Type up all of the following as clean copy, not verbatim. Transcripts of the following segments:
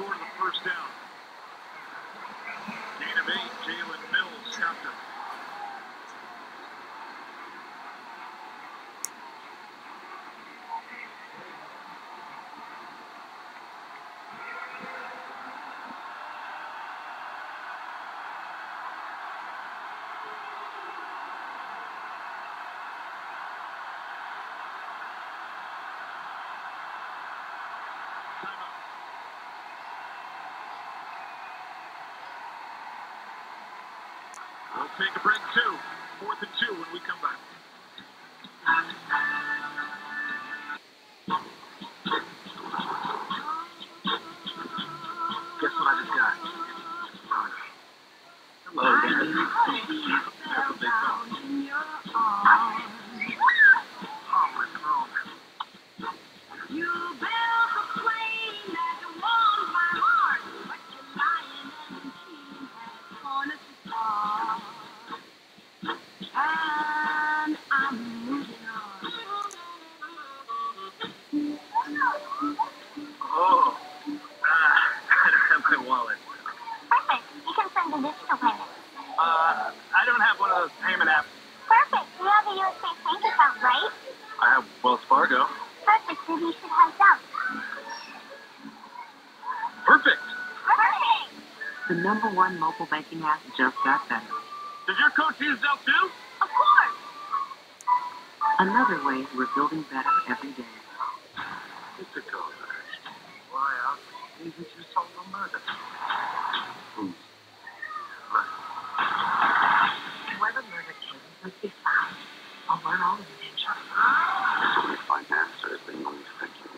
short of the first down. Gain of 8, Jalen Mills stopped him. We'll take a break, too. 4th and 2 when we come back. Guess what I just got? Hello, Daddy. That's a big phone. Oh, my phone. You built a plane that won my heart, but you're lying and cheating has torn us apart. And I'm moving on. Oh, I don't have my wallet. Perfect. You can send a digital payment. I don't have one of those payment apps. Perfect. You have a USA bank account, right? I have Wells Fargo. Perfect. Maybe you should have that. Perfect. Perfect. The #1 mobile banking app just got better. Does your coach use Zelle too? Of course. Another way we're building better every day. It's a go. Why else? Even you sold the murder. Whoever murdered Katie must be found, or we're all in danger. My answers, they only think you.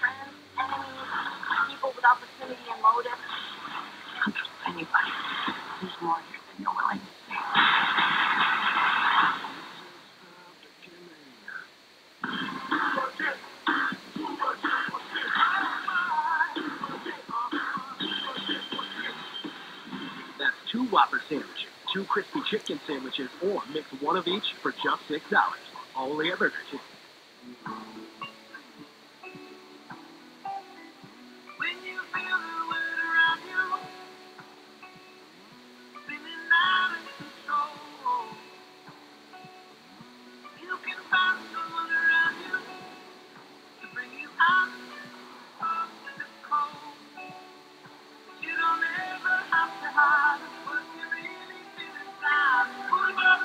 Friends, enemies, people with opportunity and motive. Don't trust anybody. There's more here than you're willing to see. That's 2 Whopper sandwiches, 2 crispy chicken sandwiches, or mix one of each for just $6. Only at Burger King. When you feel the weight around you, feeling out of control, you can find someone around you to bring you out of the cold. You don't ever have to hide what you really feel inside. Put up,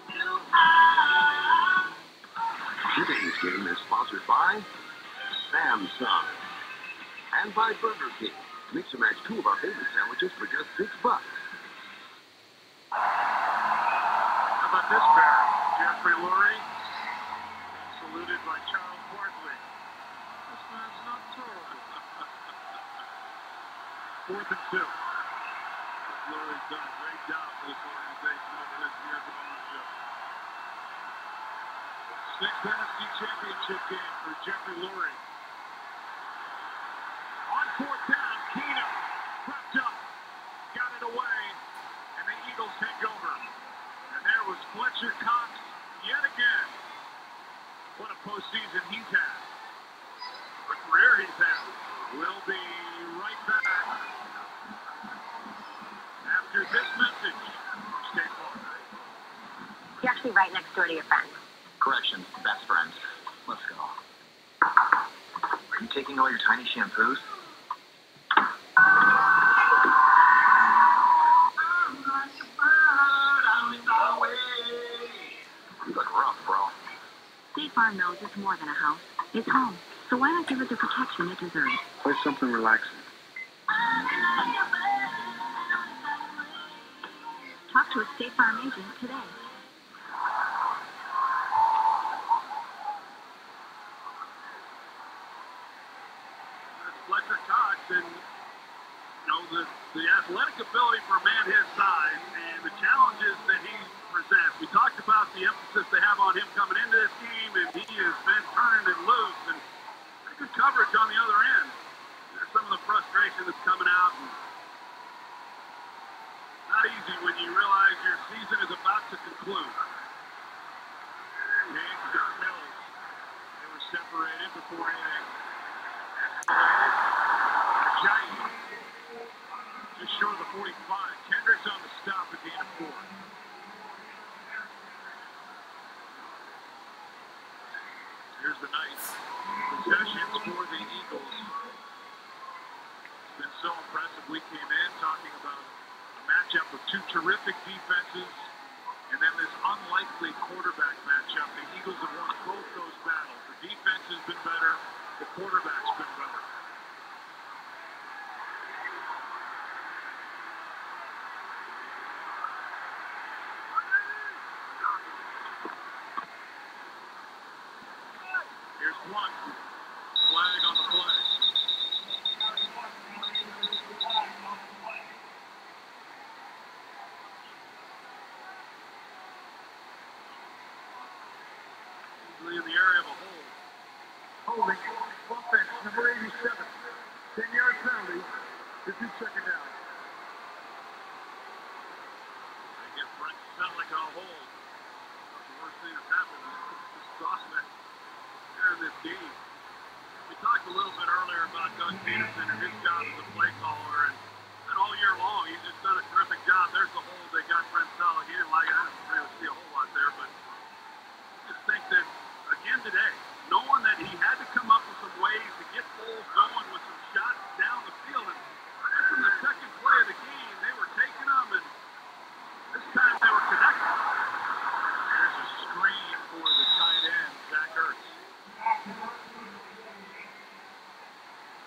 you hide. Today's game is sponsored by Samsung and by Burger King. Mix and match 2 of our favorite sandwiches for just $6. How about this pair? Jeffrey Lurie saluted by Charles Barkley. This man's not terrible. 4th and 2. Lurie's done a great job for this organization over his years of ownership. 6th NFC Championship game for Jeffrey Lurie. On 4th down, Keenum crept up, got it away, and the Eagles take over. And there was Fletcher Cox yet again. What a postseason he's had. What a career he's had. We'll be right back after this message. Stay close. You're actually right next door to your friend. Correction, best friends. Let's go. Are you taking all your tiny shampoos? You look rough, bro. State Farm knows it's more than a house. It's home. So why not give it the protection it deserves? Play something relaxing. Talk to a State Farm agent today. Fletcher Cox, and the athletic ability for a man his size and the challenges that he presents. We talked about the emphasis they have on him coming into this game, and he has been turning it loose, and pretty good coverage on the other end. There's some of the frustration that's coming out. And not easy when you realize your season is about to conclude. James and Mills, they were separated before anything. additions for the Eagles. It's been so impressive. We came in talking about a matchup of two terrific defenses and then this unlikely quarterback matchup. The Eagles have won both those battles. The defense has been better. The quarterback's been better. Here's one. Flag on the play. Usually in the area of a hold. Holding. Offense, number 87. 10-yard penalty. This is second down. They get Brent Selleck on a hold. That's the worst thing that's happened this offense here in this game. We talked a little bit earlier about Doug Peterson and his job as a play caller, and all year long he's just done a terrific job. There's the hold. They got Brent Selleck. He didn't like it. I didn't really see a whole lot there, but I just think that again today, knowing that he had to come up with some ways to get Foles going with some shots down the field, and right from the second play of the game, they were taking them, and this time they were connected. There's a screen for the tight end, Zach Ertz.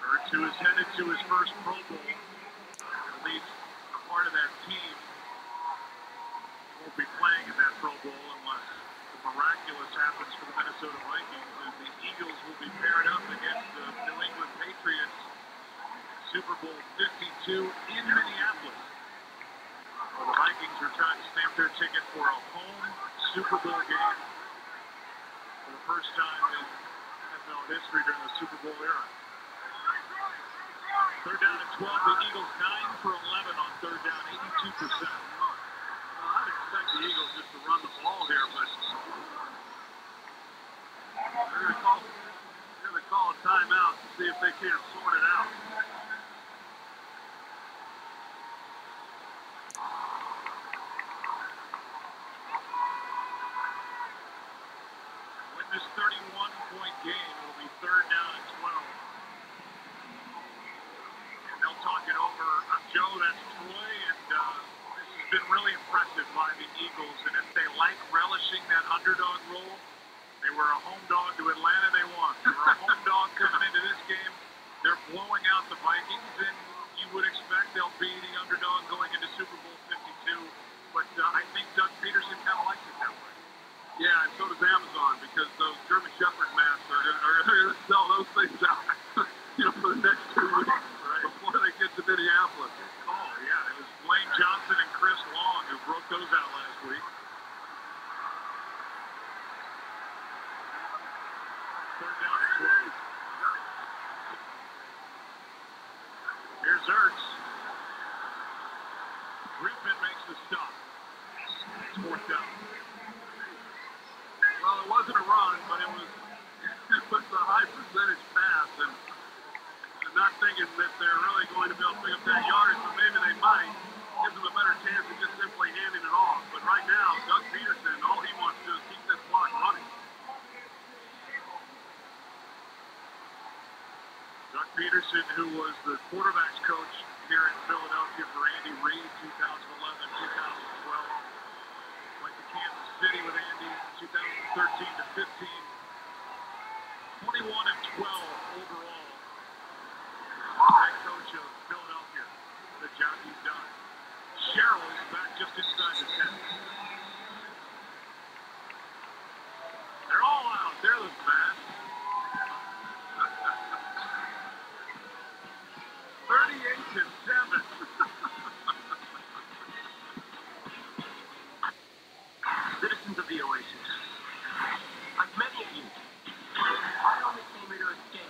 Ertz, who is headed to his first Pro Bowl, at least a part of that team, won't be playing in that Pro Bowl unless the miraculous happens for the Minnesota Vikings, and the Eagles will be paired up against the New England Patriots, Super Bowl 52 in Minneapolis. Well, the Vikings are trying to stamp their ticket for a home Super Bowl game for the first time in NFL history during the Super Bowl era. Third down at 12, the Eagles 9 for 11 on third down, 82%. Well, I'd expect the Eagles just to run the ball here, but they're going to call a timeout to see if they can't sort it out. With this 31-point game, it'll be third down at 12. And they'll talk it over. I'm Joe, that's Troy, and this has been really impressive by the Eagles. And if they like relishing that underdog role, they were a home dog to Atlanta, they won. They were a home dog coming into this game. They're blowing out the Vikings, and you would expect they'll be the underdog going into Super Bowl 52. But I think Doug Peterson kind of likes it that way. Yeah, and so does Amazon, because those German Shepherd masks are going to sell those things out, for the next 2 weeks, right? Before they get to Minneapolis. Oh, yeah, it was Blaine Johnson and Chris Long who broke those out last week. Third down at 12. Here's Ertz. Griffin makes the stop. It's fourth down. Well, it wasn't a run, but it was a high percentage pass, and I'm not thinking that they're really going to be able to pick up that yardage, but maybe they might. Gives them a better chance of just simply handing it off. But right now, Doug Peterson, all he wants to do is keep this clock running. Doug Peterson, who was the quarterback's coach here in Philadelphia for Andy Reid, 2011, 2012. Went to Kansas City with Andy, 2013 to 15. 21 and 12 overall. Head coach of Philadelphia. The job he's done. Sherrill is back just inside the 10. They're all out. They're the fast. 38 to 7. Citizens of the Oasis, like many of you, I only came here to escape.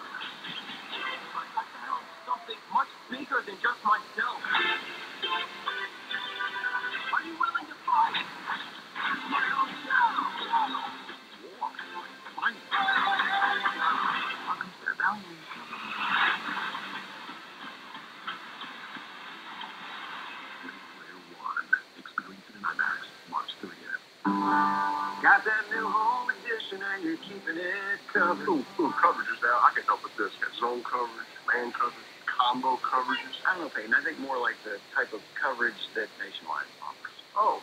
But I found something much bigger than just myself. Are you willing to fight? My own war. Fight. Welcome to the rebellion. Got that new home edition. protection and you're keeping it covered. Ooh, coverages now. I can help with this. Got zone coverage, man coverage, combo coverages. I don't know, Peyton. I think more like the type of coverage that Nationwide offers. Oh,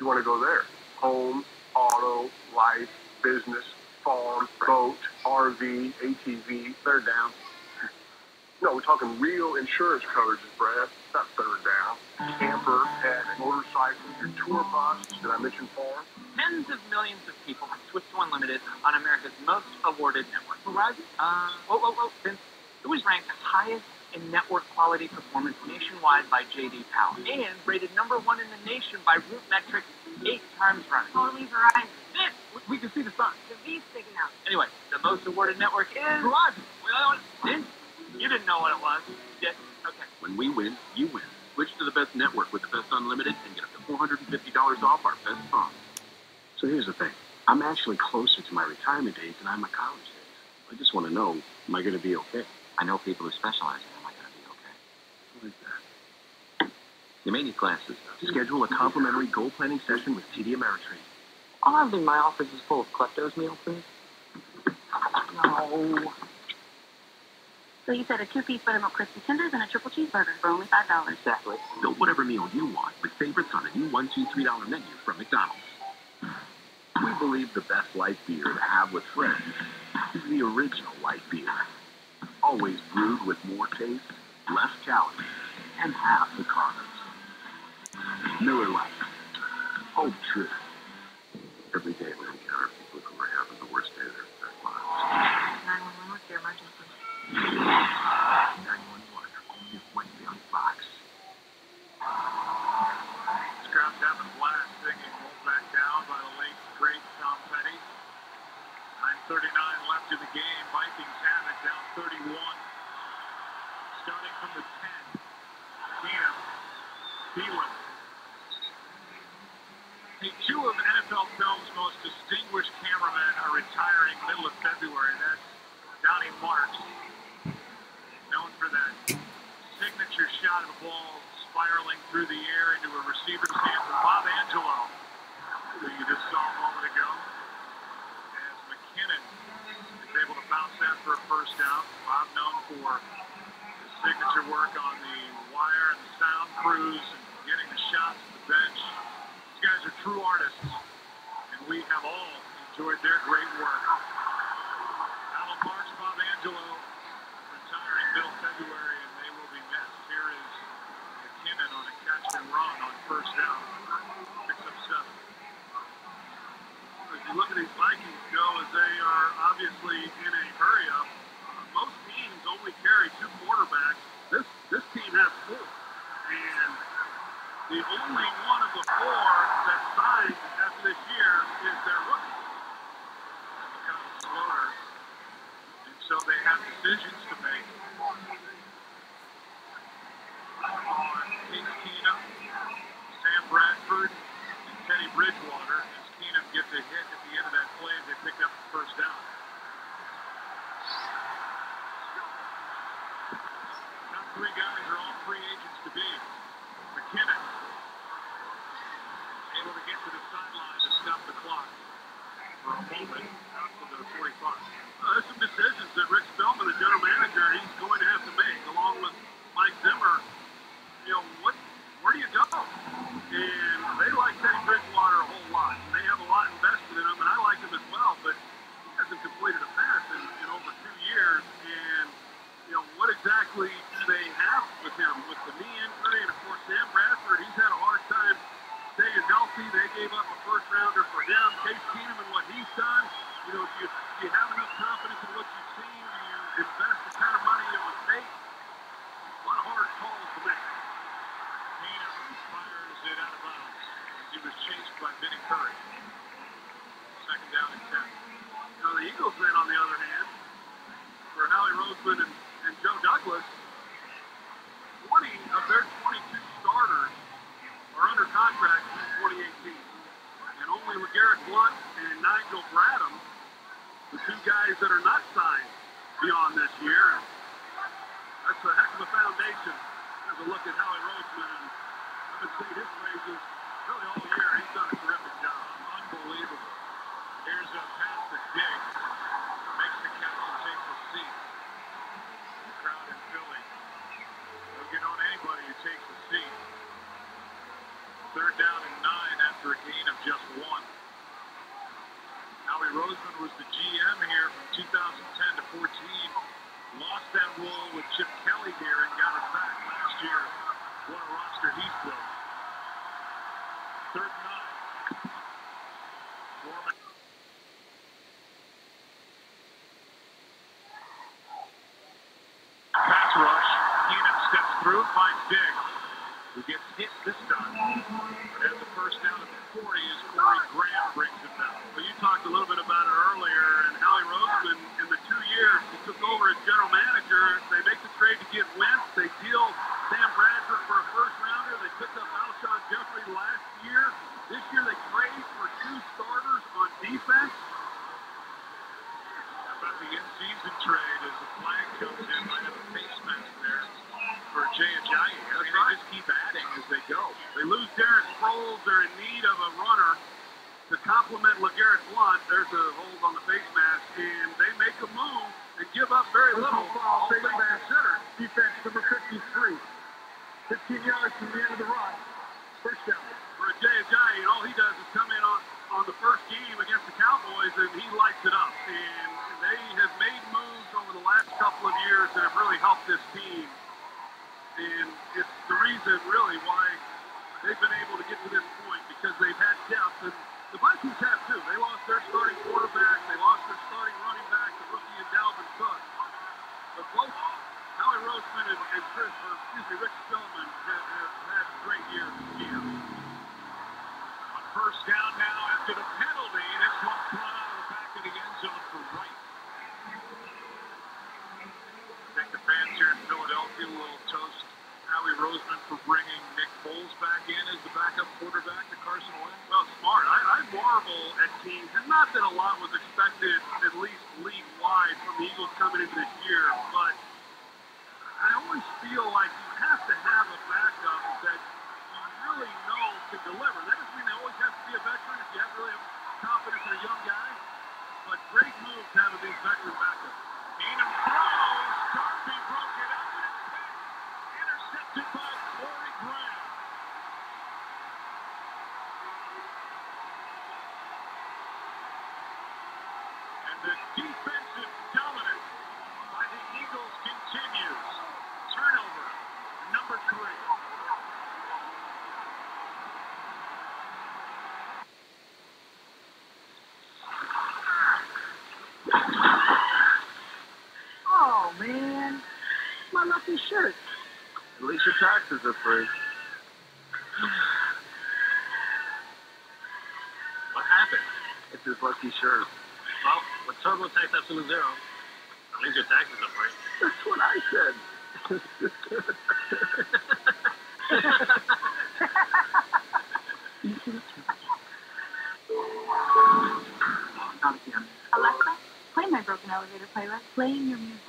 you want to go there? Home, auto, life, business, farm, boat, RV, ATV. Third down. No, we're talking real insurance coverages, Brad. Not third down. Camper, pet, motorcycle, your tour bus. Did I mention farm? Tens of millions of people have switched to Unlimited on America's most awarded network. Verizon? Vince, it was ranked highest in network quality performance nationwide by J.D. Power and rated #1 in the nation by Root Metrics 8 times running. Totally Verizon. Vince, we can see the sign. The V's sticking out. Anyway, the most awarded network is Verizon. Well, Vince, you didn't know what it was. You did? Okay. When we win, you win. Switch to the best network with the best unlimited and get up to $450 off our best phone. So here's the thing. I'm actually closer to my retirement age than I am my college days. I just want to know, am I going to be okay? I know people who specialize in am I going to be okay? What is that? You may need glasses. Schedule a complimentary goal planning session with TD Ameritrade. I'll have in my office is full of kleptos meal, please. No. So you said a 2-piece buttermilk crispy tenders and a triple cheeseburger for only $5. Exactly. Build whatever meal you want with favorites on the new $1, $2, $3 menu from McDonald's. We believe the best light beer to have with friends is the original light beer. Always brewed with more taste, less calories, and half the carbs. Miller Lite. Hope true. Every day we encounter people who are having the worst day of their lives. 911, what's your emergency? 911, only Wednesday on Fox. Scraps having a blast singing Hold Back Down by the late, great Tom Petty. 9:39 left in the game. Vikings have it down 31. Starting from the 10. Keenum. Thielen. Hey, two of NFL film's most distinguished cameramen are retiring middle of February. That's Donnie Marks, known for that signature shot of the ball spiraling through the air into a receiver's hands, and Bob Angelo, who you just saw a moment ago, as McKinnon is able to bounce that for a first down. Bob known for his signature work on the wire and the sound crews and getting the shots at the bench. These guys are true artists, and we have all enjoyed their great work. Alan Marks, Bob Angelo, retiring middle February, and they will be missed. Here is McKinnon on a catch and run on first down. Picks up 7. As you look at these Vikings go, as they are obviously in a hurry up, most teams only carry 2 quarterbacks. This team has 4. And the only one of the 4 that signed after this year is their rookie. Kind of slower. And so they have decisions to make on Case Keenum, Sam Bradford, and Teddy Bridgewater, as Keenum gets a hit at the end of that play as they pick up the first down. Top 3 guys are all free agents to be. McKinnon able to get to the sideline to stop the clock for a moment out to the 45. There's some decisions that Rick Spellman, the general manager, he's going to have to make, along with Mike Zimmer. You know, where do you go? And they like Teddy Bridgewater a whole lot. And they have a lot invested in him, and I like him as well, but he hasn't completed a pass in over 2 years. And, you know, what exactly do they have with him? With the knee injury, and of course, Sam Bradford, he's had a hard time staying healthy. They gave up a first rounder for him. Case Keenum and what he's done. You know, do you have enough confidence in what you've seen? Do you invest the kind of money it would take? A lot of hard calls to make. Keenum fires it out of bounds as he was chased by Vinny Curry. Second down and 10. You know, the Eagles then, on the other hand, for Howie Roseman and Joe Douglas, 20 of their 22 starters are under contract through 2018. And only LeGarrette Blount and Nigel Bradham, the 2 guys that are not signed beyond this year. That's a heck of a foundation. As a look at Howie Roseman, and I've been seeing his praises really all year. He's done a terrific job. Unbelievable. Here's a pass to reversed that role with Chip Kelly here and got us back last year. What a roster he's built. 3rd and 9. Foreman. Pass rush. Keenan steps through, finds Diggs, who gets hit this time. But has the first down at the 40 as Corey Graham brings it down. Well, you talked a little bit about it earlier, and Howie Roseman, in the 2 years he took over as general manager, they make the trade to get Wentz. They deal Sam Bradford for a first-rounder. They picked up Alshon Jeffrey last year. This year they trade for 2 starters on defense. How about the in-season trade as the flag comes in? Might have a face mask there for Jay Ajayi. They just keep adding as they go. They lose Darren Sproles. They're in need of a runner to complement LeGarrette Blount. There's a hold on the face mask, and they make a move and give up very little. All things considered. Defense number 53. 15 yards from the end of the run. First down. For Jay Ajayi, and all he does is come in on the first game against the Cowboys, and he lights it up. And they have made moves over the last couple of years that have really helped this team. And it's the reason, really, why they've been able to get to this point, because they've had depth. And the Vikings have, too. They lost their starting quarterback. They lost their starting running back, the rookie in Dalvin Cook. But both Howie Roseman and Rick Spillman have had great years as GM. On first down now after the penalty, this one thrown out of the back of the end zone for Wright. I think the fans here in Philadelphia a little toast Howie Roseman for bringing Nick Foles back in as the backup quarterback to Carson Wentz. Well, smart. I marvel at teams, and not that a lot was expected, at least league-wide, from the Eagles coming into this year, but I always feel like you have to have a backup that you really know can deliver. That doesn't mean they always have to be a veteran if you have really confidence in a young guy, but great moves having these veteran backups. Keenum throws, Darby broke it up, and it's picked. Intercepted by Corey Graham. And the defensive dominance by the Eagles continues. Turnover, number 3. Oh, man. My lucky shirt. At least your taxes are free. What happened? It's his lucky shirt. Well, with TurboTax Absolute Zero, at least your taxes are free. That's what I said. Not again. Alexa, play my Broken Elevator playlist. Playing your music.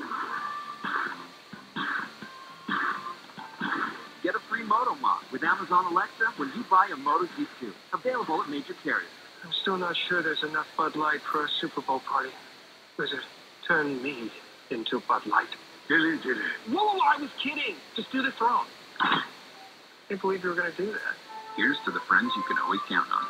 Get a free Moto Mod with Amazon Alexa when you buy a Moto G2. Available at major carriers. I'm still not sure there's enough Bud Light for a Super Bowl party. Does it turn me into Bud Light? Dilly. Whoa, I was kidding. Just do the throne. I can't believe you were going to do that. Here's to the friends you can always count on.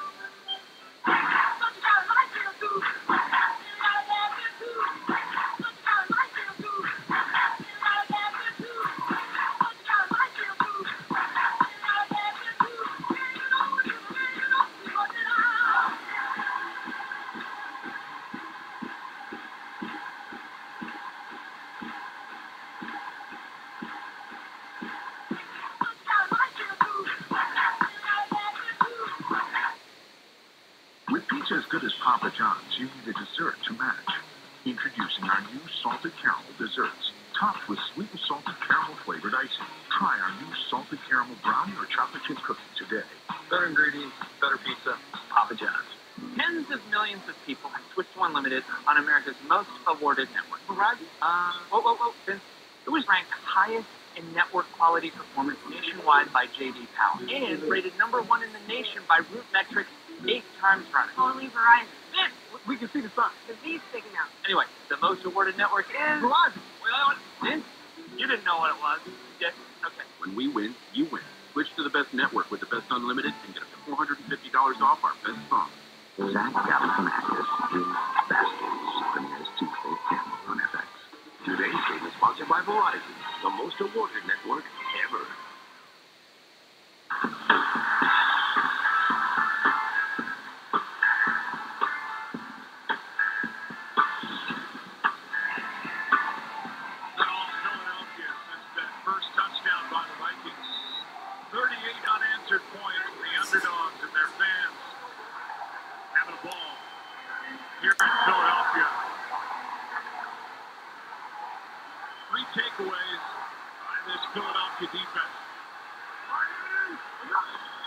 As good as Papa John's, you need a dessert to match. Introducing our new salted caramel desserts, topped with sweet and salted caramel flavored icing. Try our new salted caramel brownie or chocolate chip cookie today. Better ingredients, better pizza, Papa John's. Tens of millions of people have switched to Unlimited on America's most awarded network. Verizon, Vince, it was ranked highest in network quality performance nationwide by J.D. Power and rated #1 in the nation by Root Metrics 8 times running. Only Verizon. Vince, we can see the sun. The V's sticking out. Anyway, the most awarded network is Verizon. Wait, Vince, you didn't know what it was. Yes, okay. When we win, you win. Switch to the best network with the best unlimited and get up to $450 off our best song. Zach Galligan Mathis in Baskets premieres Tuesday 10 on FX. Today's game is sponsored presented by Verizon, the most awarded network ever. All Philadelphia since that first touchdown by the Vikings. 38 unanswered points for the underdogs and their fans having a ball here in Philadelphia. 3 takeaways by this Philadelphia defense.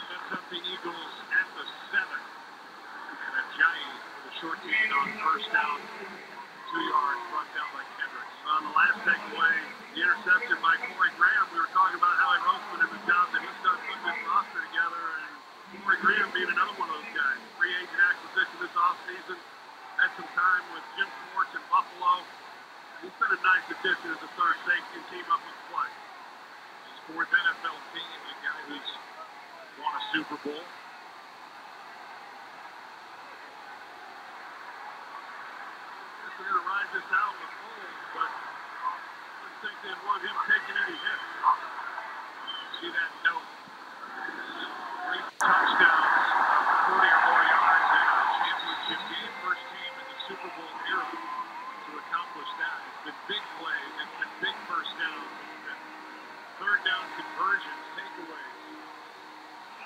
Sets up the Eagles at the 7. And a giant for the short gain on first down. 2 yards brought down by Kendricks. On the last takeaway, the interception by Corey Graham. We were talking about Howie Roseman and the job that he's done putting this roster together. And Corey Graham being another one of those guys. Free agent acquisition this offseason. Had some time with Jim Schwartz in Buffalo. He's been a nice addition as a third safety and team up with play. His 4th NFL team, a guy who's won a Super Bowl. They're going to ride this out with Foles, but I don't think they want him taking any hits. See that note? 3 touchdowns, 40 or more yards in a championship game. First team in the Super Bowl era to accomplish that. It's been big plays, it's been big first downs, it's been third down conversions, takeaways,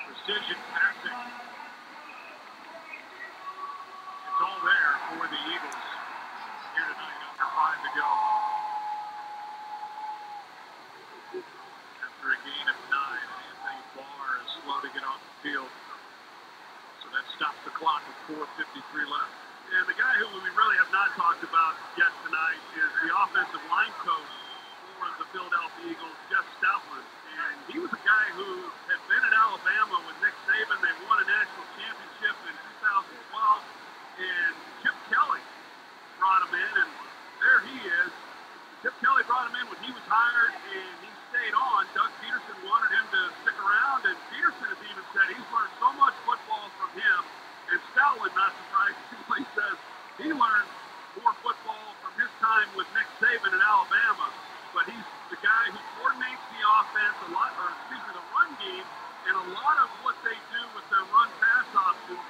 precision passing. It's all there for the Eagles here tonight under 5 to go. After a gain of 9, Anthony Barr is slow to get off the field. So that stops the clock with 4:53 left. And the guy who we really have not talked about yet tonight is the offensive line coach for the Philadelphia Eagles, Jeff Stoutland. And he was a guy who had been at Alabama with Nick Saban. They won a national championship in 2012. And Chip Kelly brought him in, and there he is. Chip Kelly brought him in when he was hired, and he stayed on. Doug Peterson wanted him to stick around, and Peterson has even said he's learned so much football from him. And Stoutland, not surprisingly, says he learned more football from his time with Nick Saban in Alabama. But he's the guy who coordinates the offense a lot, or excuse me, the run game, and a lot of what they do with their run-pass options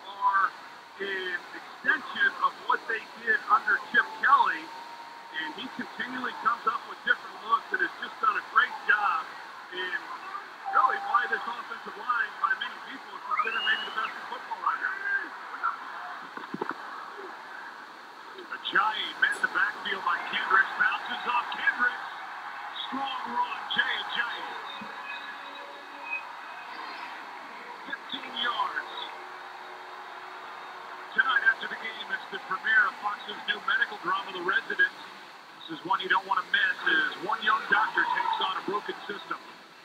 are an extension of what they did under Chip Kelly. And he continually comes up with different looks and has just done a great job. And really why this offensive line, by many people, is considered maybe the best in football right now. A giant man in the backfield by Kendricks. Bounces off Kendricks. Strong run, Jay Giant. 15 yards. Tonight after the game, it's the premiere of Fox's new medical drama, The Residents. This is one you don't want to miss, as one young doctor takes on a broken system.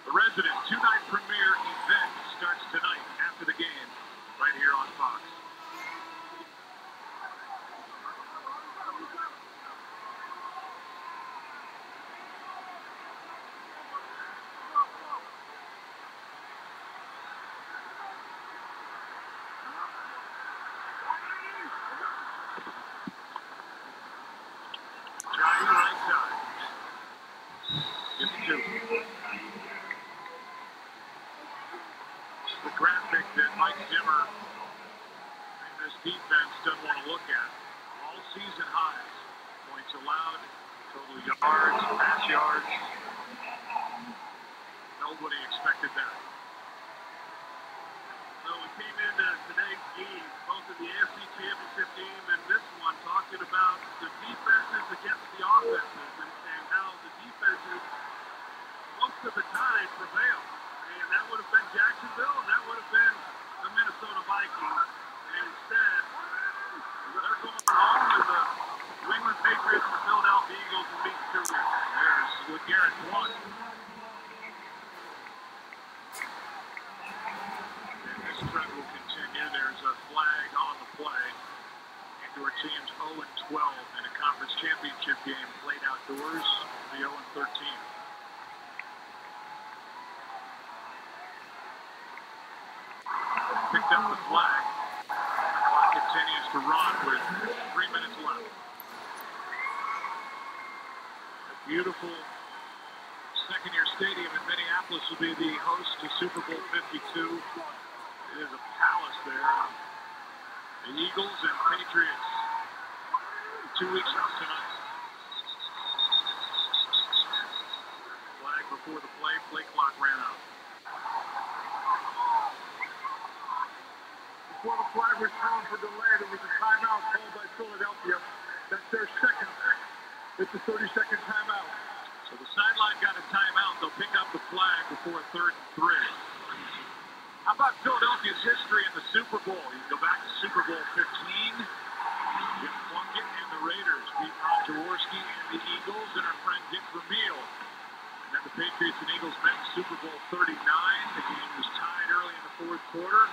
The Residents 2-night premiere event starts tonight after the game, right here on Fox. Giant right side. It's 2. The graphic that Mike Zimmer and this defense doesn't want to look at. All season highs. Points allowed, total yards, pass yards. Nobody expected that. So we came into today's game, both in the AFC Championship game and this one, talking about the defenses against the offenses and how the defenses, most of the time, prevail. And that would have been Jacksonville, and that would have been the Minnesota Vikings. And instead, they're going home, and the New England Patriots and Philadelphia Eagles will meet 2 weeks. There's with Garrett Blunt. This trend will continue. There's a flag on the play. And your team's 0-12 in a conference championship game played outdoors. The 0-13. Picked up the flag. The clock continues to run with 3 minutes left. Beautiful second-year stadium in Minneapolis will be the host to Super Bowl 52. It is a palace there. The Eagles and Patriots 2 weeks from tonight. Flag before the play. Play clock ran out. Before the flag was thrown for delay, there was a timeout called by Philadelphia. That's their second. It's a 30-second timeout. So the sideline got a timeout. They'll pick up the flag before 3rd and 3. How about Philadelphia's history in the Super Bowl? You go back to Super Bowl 15. Jim Plunkett and the Raiders beat Ron Jaworski and the Eagles and our friend Dick Vermeil. And then the Patriots and Eagles met in Super Bowl 39. The game was tied early in the 4th quarter.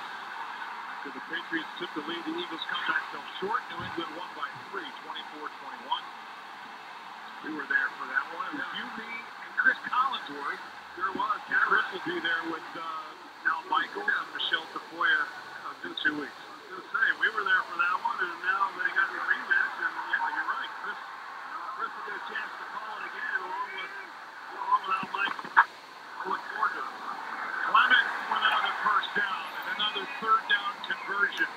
So the Patriots took the lead. The Eagles' comeback fell short. New England won by 3, 24-21. We were there for that one. It was you, me, and Chris Collinsworth. Sure was. Chris will be there with Al Michaels and Michelle Tafoya in 2 weeks. I was going to say, we were there for that one, and now they got the rematch, and yeah, you're right. Chris will get a chance to call it again, along with Al Michaels. I look forward to it. Clement with another first down and another 3rd down conversion.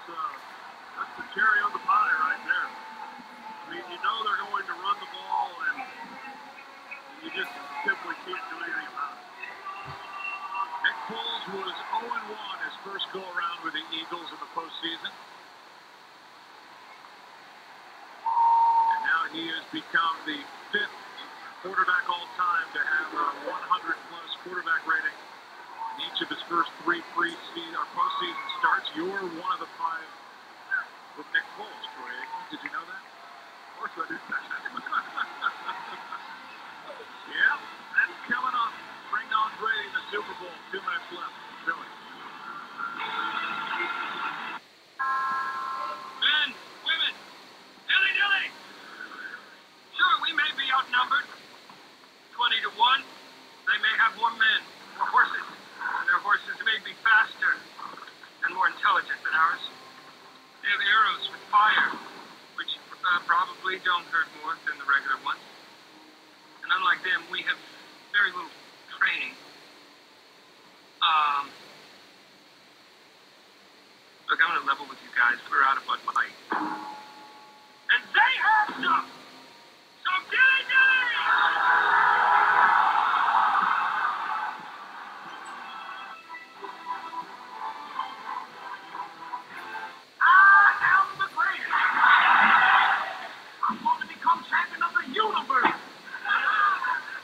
That's the cherry on the pie right there. I mean, you know they're going to run the ball, and you just simply can't do anything about it. Nick Foles was 0-1 his first go-around with the Eagles in the postseason. And now he has become the 5th quarterback all-time to have a 100-plus quarterback rating in each of his first 3 postseason starts. You're one of the 5 with Nick Foles, Troy Aikman. Did you know that? Of course I did. Yeah, that's coming up. Bring on Brady in the Super Bowl. 2 minutes left. Philly. Men, women, dilly-dilly. Sure, we may be outnumbered 20 to 1. They may have more men, more horses, and their horses may be faster and more intelligent than ours. They have arrows with fire, which probably don't hurt more than the regular ones. And unlike them, we have very little training. Look, I'm gonna level with you guys. We're out of Bud Light. And they have some! Some dilly-dilly! I am the greatest! I'm going to become champion of the universe!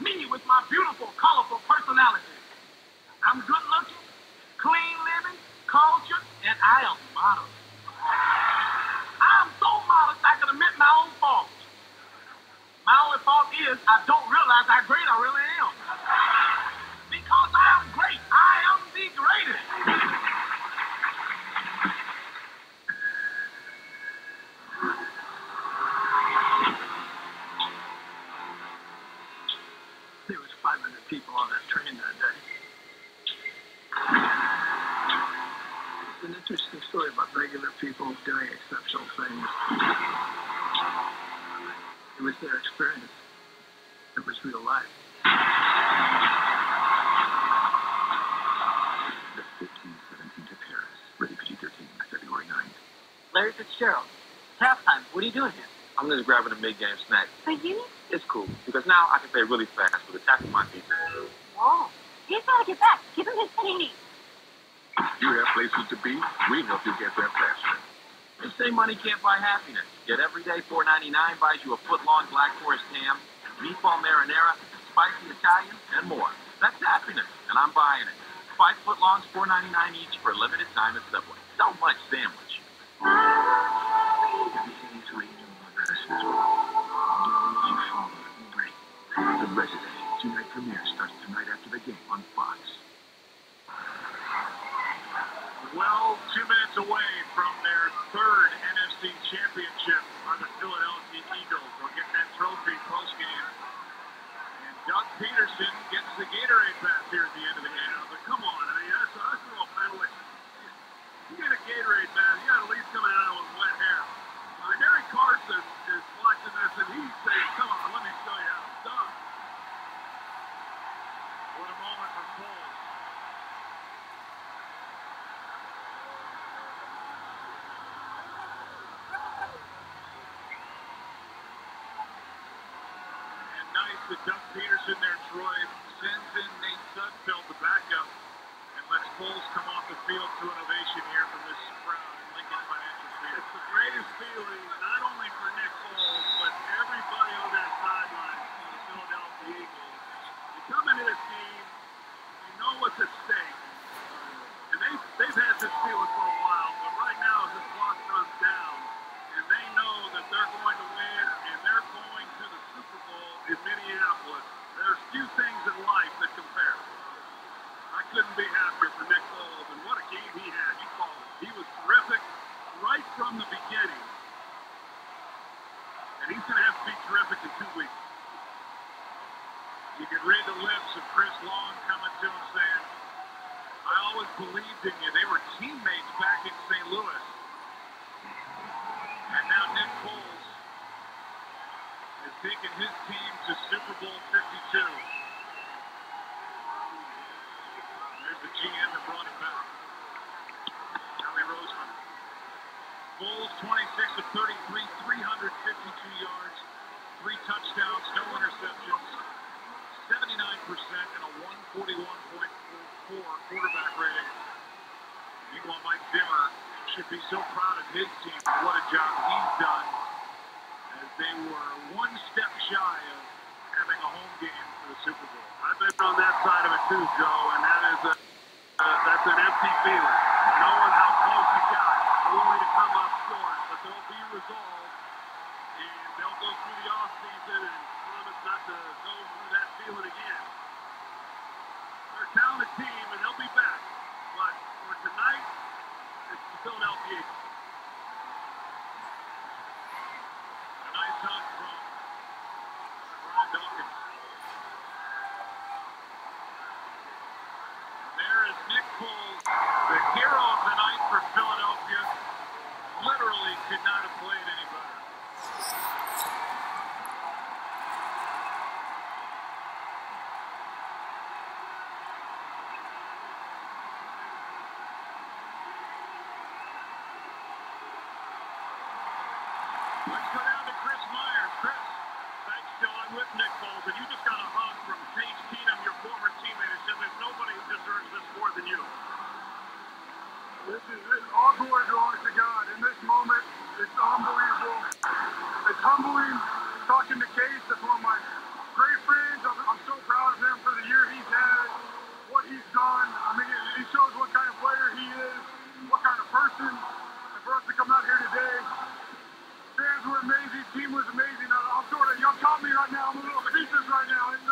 Me with my beautiful, colorful personality. I'm good looking, clean living, cultured, and I am modest. I'm so modest I can admit my own faults. My only fault is I don't realize how great I really am. Because I am great. I am the greatest. There was 500 people on that train that day. It's an interesting story about regular people doing exceptional things. It was their experience. It was real life. The 15-17 to Paris, rated PG-13, February 9th. Larry Fitzgerald. It's halftime. What are you doing here? I'm just grabbing a mid-game snack. But you? It's cool, because now I can pay really fast with a tap on my pizza. Whoa. He's got to get back. Give him his panini. You have places to be, we help you get there faster. They say money can't buy happiness, yet every day $4.99 buys you a foot-long Black Forest ham, meatball marinara, spicy Italian, and more. That's happiness, and I'm buying it. 5 foot-longs, $4.99 each for a limited time at Subway. So much sandwich. Everything is waiting on Christmas. All you follow and bring. The Resident, two-night premiere starts tonight after the game on Fox. Well, 2 minutes away from their 3rd NFC championship are the Philadelphia Eagles. They'll get that trophy postgame. And Doug Peterson gets the Gatorade pass here at the end of the game. But come on, I mean, that's a little penalty. You get a Gatorade pass, you got at least coming out with wet hair. Harry Carson is watching this, and he's saying, come on, nice that Doug Peterson there, Troy, sends in Nate Sudfeld, the backup, and lets Foles come off the field to an ovation here from this crowd in Lincoln Financial Field. It's the greatest feeling, not only for Nick Foles, but everybody on that sideline for the Philadelphia Eagles. You come into this game, you know what's at stake, and they've had this feeling for a while, but right now as this clock runs down, and they know that they're going to win, and they're going to the Super Bowl in Minneapolis. There's few things in life that compare. I couldn't be happier for Nick Foles, and what a game he had. You called it. He was terrific right from the beginning, and he's going to have to be terrific in 2 weeks. You can read the lips of Chris Long coming to him saying, I always believed in you. They were teammates back in St. Louis. And now Nick Foles is taking his team to Super Bowl 52. There's the GM that brought him back. Howie Roseman. Foles 26 of 33, 352 yards, 3 touchdowns, no interceptions, 79% and a 141.44 quarterback rating. Meanwhile, Mike Zimmer should be so proud of his team for what a job he's done, as they were one step shy of having a home game for the Super Bowl. I've been on that side of it too, Joe, and that's an empty feeling, knowing how close you got, only to come up short, but they'll be resolved, and they'll go through the offseason and promise not to go through that feeling again. They're a talented team, and they'll be back, but for tonight, it's the Philadelphia Eagles. A nice hug from Brian Dawkins. There is Nick Foles, the hero of the night for Philadelphia. Literally could not have played any better. Let's go down to Chris Myers. Chris, thanks, Joe. I'm with Nick Foles, and you just got a hug from Case Keenum, your former teammate, who said there's nobody who deserves this more than you. This is all glory belongs to God. In this moment, it's unbelievable. It's humbling talking to Case. That's one of my great friends. I'm so proud of him for the year he's had, what he's done. I mean, he shows what kind of player he is, what kind of person. And for us to come out here today, fans were amazing, team was amazing. I'm sort of, y'all caught me right now. I'm a little speechless right now. It's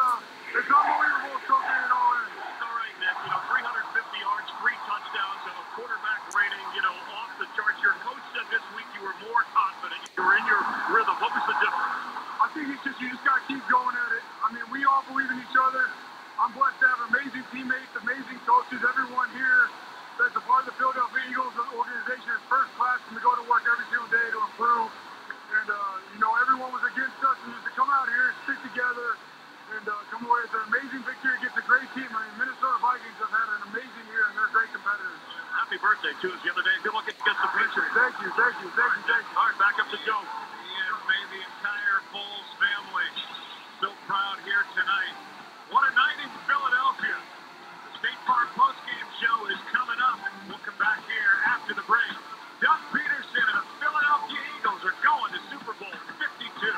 unbelievable soaking it all in. It's all right, Nick. 350 yards, 3 touchdowns, and a quarterback rating, off the charts. Your coach said this week you were more confident. You were in your rhythm. What was the difference? I think you just got to keep going at it. I mean, we all believe in each other. I'm blessed to have amazing teammates, amazing coaches. Everyone here that's a part of the Philadelphia Eagles organization is first class, and we go to work every single day to improve. And, everyone was against us, and just to come out here, stick together, and come away with an amazing victory against a great team. I mean, Minnesota Vikings have had an amazing year, and they're great competitors. Happy birthday to us the other day. Good luck against the Patriots. Thank you. All right, back up to Joe. He has made the entire Foles family so proud here tonight. What a night in Philadelphia. The State Farm postgame show is coming up. We'll come back here after the break. Doug Peterson and the Philadelphia Eagles are going to Super Bowl 52.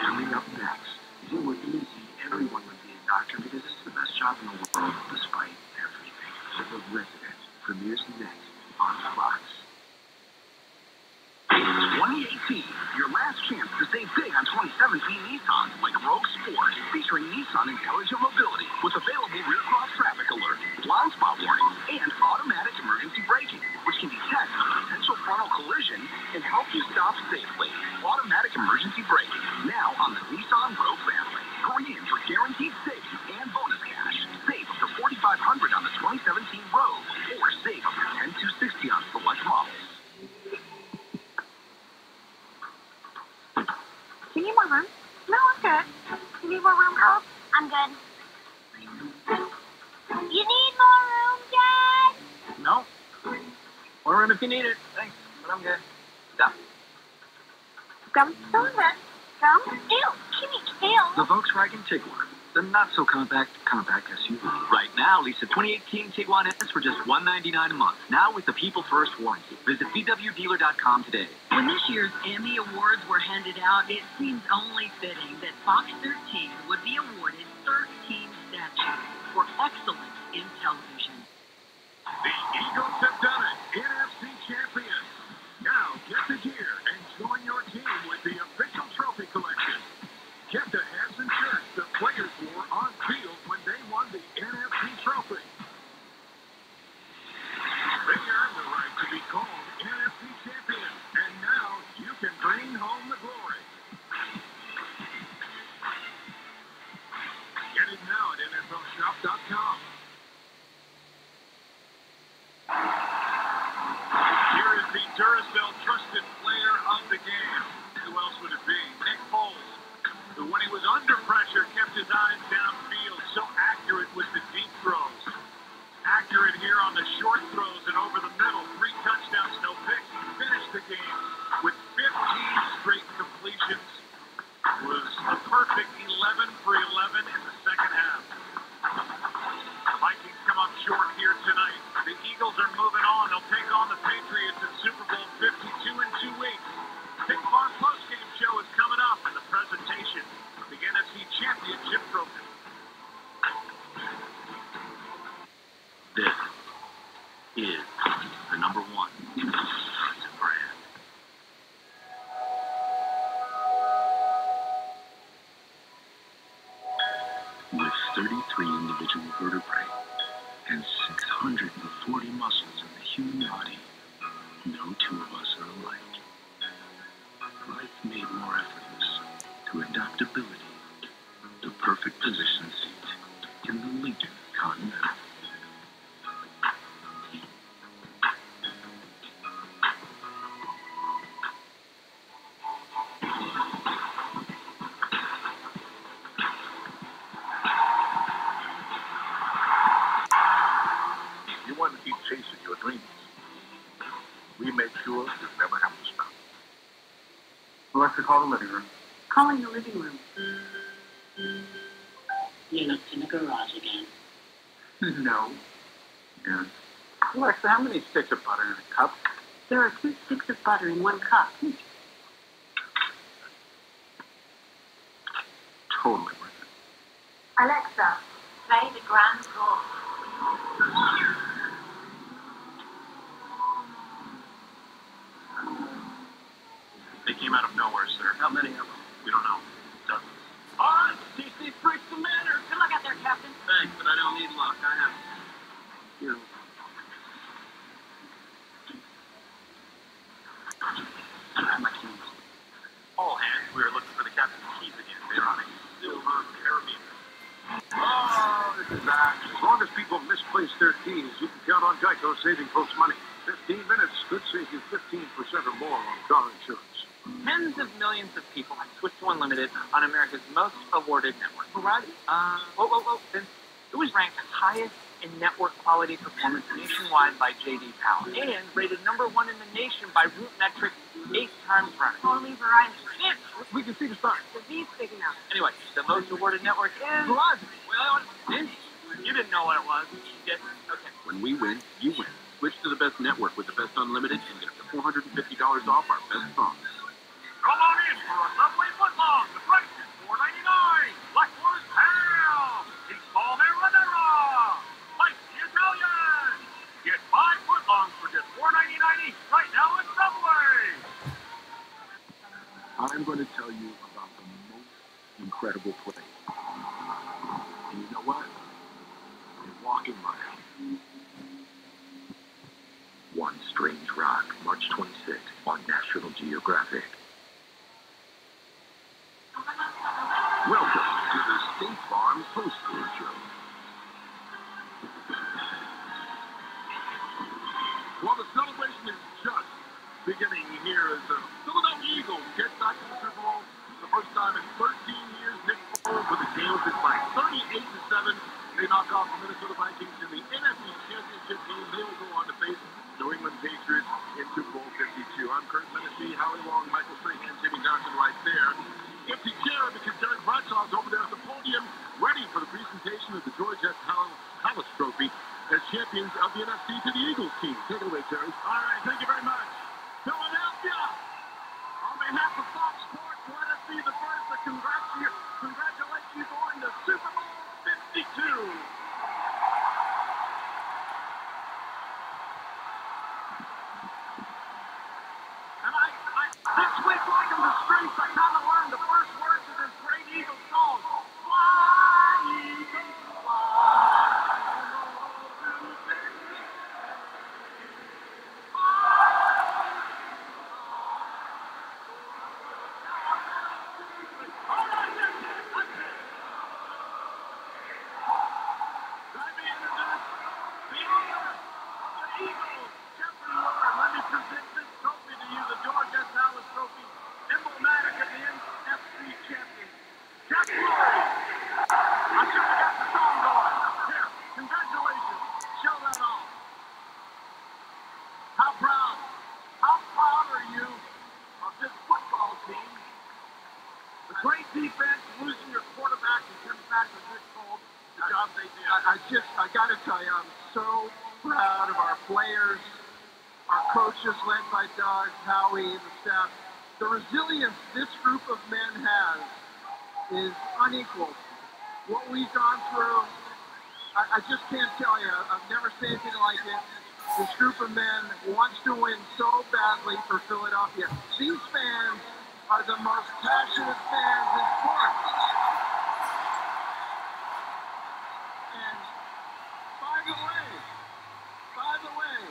Coming up next, if it were easy, everyone would be a doctor because it's the best job in the world, despite everything. The Resident premieres next on Fox. 2018, your last chance to save big on 2017 Nissan, like Rogue Sport, featuring Nissan Intelligent Mobility with available rear cross traffic alert, blind spot warning, and automatic emergency braking, which can detect a potential frontal collision and help you stop safely. Automatic emergency braking, now on the Nissan Rogue family. Hurry in for guaranteed savings and bonus cash. Save up to $4,500 on the 2017 Rogue, or save up to $10,260 on select models. Do you need more room? No, I'm good. You need more room, girls? I'm good. You need more room, Dad? No. More room if you need it. Thanks, but I'm good. Stop. Come sooner. Come. Ew, Kimmy, kill. The Volkswagen Tiguan, the not-so-compact SUV. Right now, lease a 2018 Tiguan S for just $199 a month. Now with the People First warranty. Visit VWDealer.com today. When this year's Emmy Awards were handed out, it seems only fitting that Fox 13 would be awarded 13 statues for excellence in television. The Eagles have done it. NFC champions. Now get the gear and join your team with the official trophy collection. Get the hats and shirts the players wore on field when they won the NFC trophy. They earned the right to be called NFC champions, and now you can bring home the glory. Get it now at NFLShop.com. Here is the Duracell trusted player of the game. Who else would it be? Nick Foles, who when he was under pressure kept his eyes downfield, so accurate with the deep throws. Accurate here on the short throws and over the middle. 3 touchdowns, no picks. He finished the game with 15 straight completions. It was a perfect 11 for 11 in the second half. The Vikings come up short here tonight. The Eagles are moving on. They'll take on the Patriots in Super Bowl 52 in 2 weeks. Big Farm postgame show is coming up, and the presentation of the NFC Championship trophy. This is the #1 Wisconsin brand. With 33 individual vertebrae and 640 muscles in the human body, no two of us are alike. Life made more effortless through adaptability. The perfect position seat in the Lincoln Continental. You want to keep chasing your dreams. We make sure you never have to stop. Alexa, call the living room. Calling the living room. You looked in the garage again. No. Yes. Alexa, how many sticks of butter in a cup? There are 2 sticks of butter in 1 cup. Totally worth it. Alexa, play the grand score. They came out of nowhere, sir. How many of them? We don't know. Dozens. All right, DC freaks the matter. Good luck out there, Captain. Thanks, but I don't need luck. I have You. My keys. All hands, we were looking for the captain's keys again. They're on a silver carabiner. Oh, this is bad. As long as people misplace their keys, you can count on Geico saving folks money. 15 minutes could save you 15% or more on car insurance. Tens of millions of people have switched to Unlimited on America's most awarded network. Right? Whoa, Vince. It was ranked highest in network quality performance nationwide by J.D. Power and rated #1 in the nation by Root Metrics 8 times running. Only Verizon. We can see the sign. The V's big enough. Anyway, the most awarded network is Verizon. Well, Vince, you didn't know what it was. You did. Okay. When we win, you win. Switch to the best network with the best unlimited and get up to $450 off our best songs. Come on in for a Subway footlong. The price is $4.99. Blackwood ham. Meatball marinara. Spicy Italian. Get 5 footlongs for just $4.99 each right now at Subway. I'm going to tell you about the most incredible place. And you know what? You're walking right out. One Strange Rock, March 26th on National Geographic. Welcome to the State Farm Post-Game Show. Well, the celebration is just beginning here as the Philadelphia Eagles get back to the Super Bowl. The first time in 13 years, Nick Foles with the Eagles is by 38-7. They knock off the Minnesota Vikings in the NFC Championship game. They will go on to face New England Patriots in Super Bowl 52. I'm Kurt Menasee, Howie Long, Michael Strahan, Jimmy Johnson. Great defense, losing your quarterback and coming back with Nick Foles. The job they did. I got to tell you, I'm so proud of our players, our coaches led by Doug, Howie, and the staff. The resilience this group of men has is unequaled. What we've gone through, I just can't tell you. I've never seen anything like it. This group of men wants to win so badly for Philadelphia. These fans are the most passionate fans in sports. And by the way,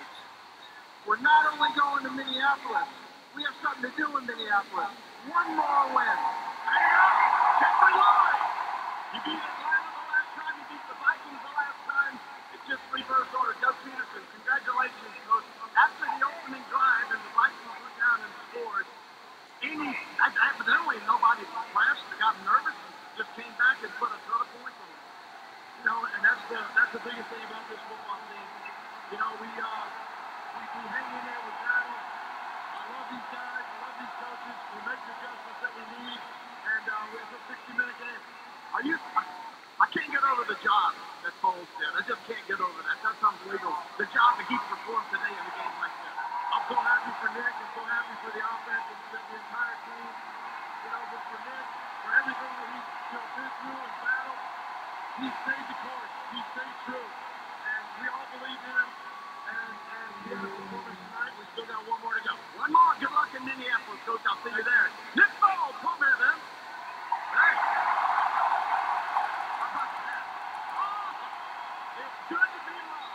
we're not only going to Minneapolis, we have something to do in Minneapolis. One more win. Jeffrey Lloyd! You beat Atlanta the last time, you beat the Vikings the last time. It's just reverse order. Doug Peterson, congratulations, Coach. After the opening drive and the Vikings went down and scored, evidently nobody flashed or got nervous and just came back and put a ton of points on it. You know, and that's the biggest thing about this football team. You know, we hang in there, we battle. I love these guys, I love these coaches. We make the adjustments that we need, and it's a 60-minute game. I can't get over the job that Foles did. I just can't get over that. That's unbelievable. The job that he performed today in a game like that. I'm so happy for Nick. I'm so happy for the offense and the entire team. You know, but for Nick, for everything that he's been through and battled, he stayed the course. He stayed true. And we all believe in him. And he had a performance tonight. We still got one more to go. One more. Good luck in Minneapolis, Coach. I'll see you there. Nick Foles, come here, man. Hey. How about that? Awesome. It's good to be live.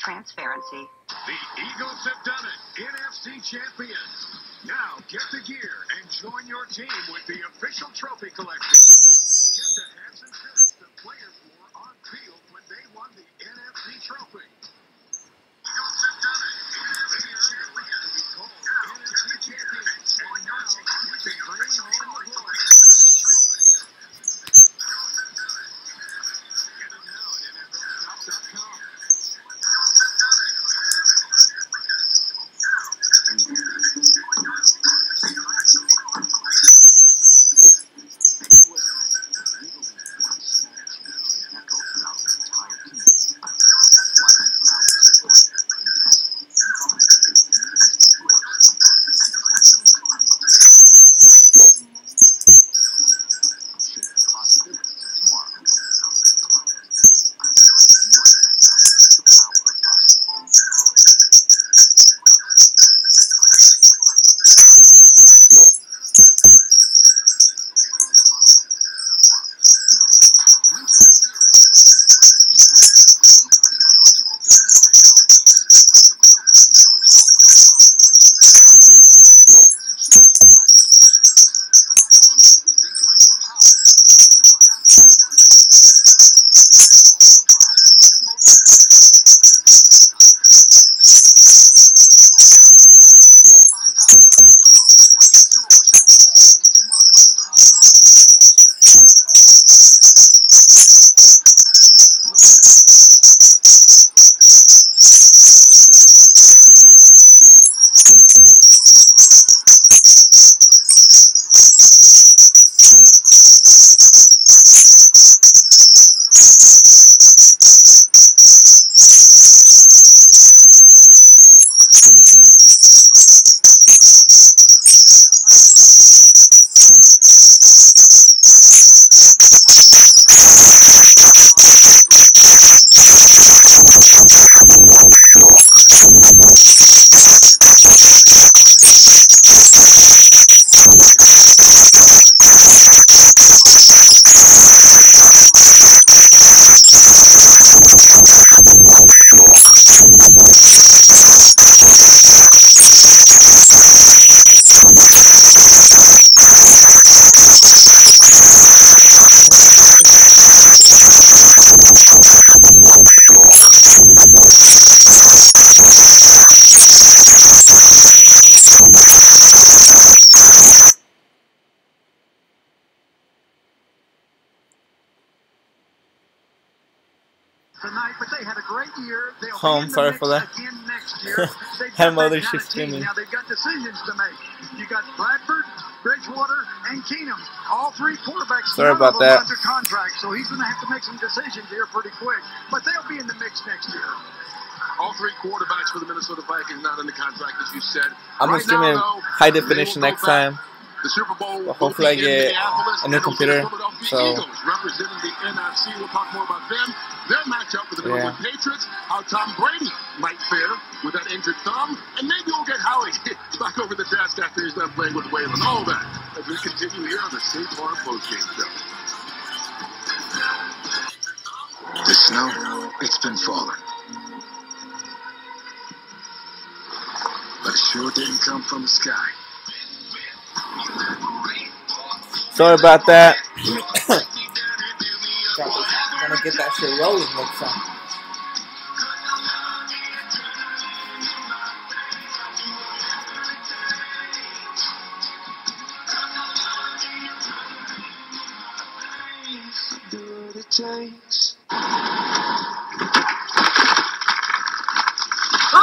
Transparency. The Eagles have done it. NFC champions. Now get the gear and join your team with the official trophy collection. Get the hats and shirts the players wore on field when they won the NFC trophy. Eagles have done it. They earned the right to be called NFC champions. And now you can bring home the glory. tonight, but they had a great year. They'll Oh, be I'm in the sorry mix for that. again next year. They've Had got that mothership kind of team. screaming. Now they've got decisions to make. You got Bradford, Bridgewater, and Keenum. All three quarterbacks. Sorry none about of them that. under contract, so he's going to have to make some decisions here pretty quick. But they'll be in the mix next year. All three quarterbacks for the Minnesota Vikings not under contract, as you said. I'm gonna stream in high definition next time. The Super Bowl But hopefully I get a new computer. So Eagles representing the NFC. We'll talk more about them. Their matchup with the New England Patriots. How Tom Brady might fare with that injured thumb. And maybe we'll get Howie back over the desk after he's done playing with Waylon. All that as we continue here on the State Farm Postgame Show. The snow, it's been falling. But it sure didn't come from the sky. sorry about that. Gonna get that shit rolling next time. Do what it takes. No.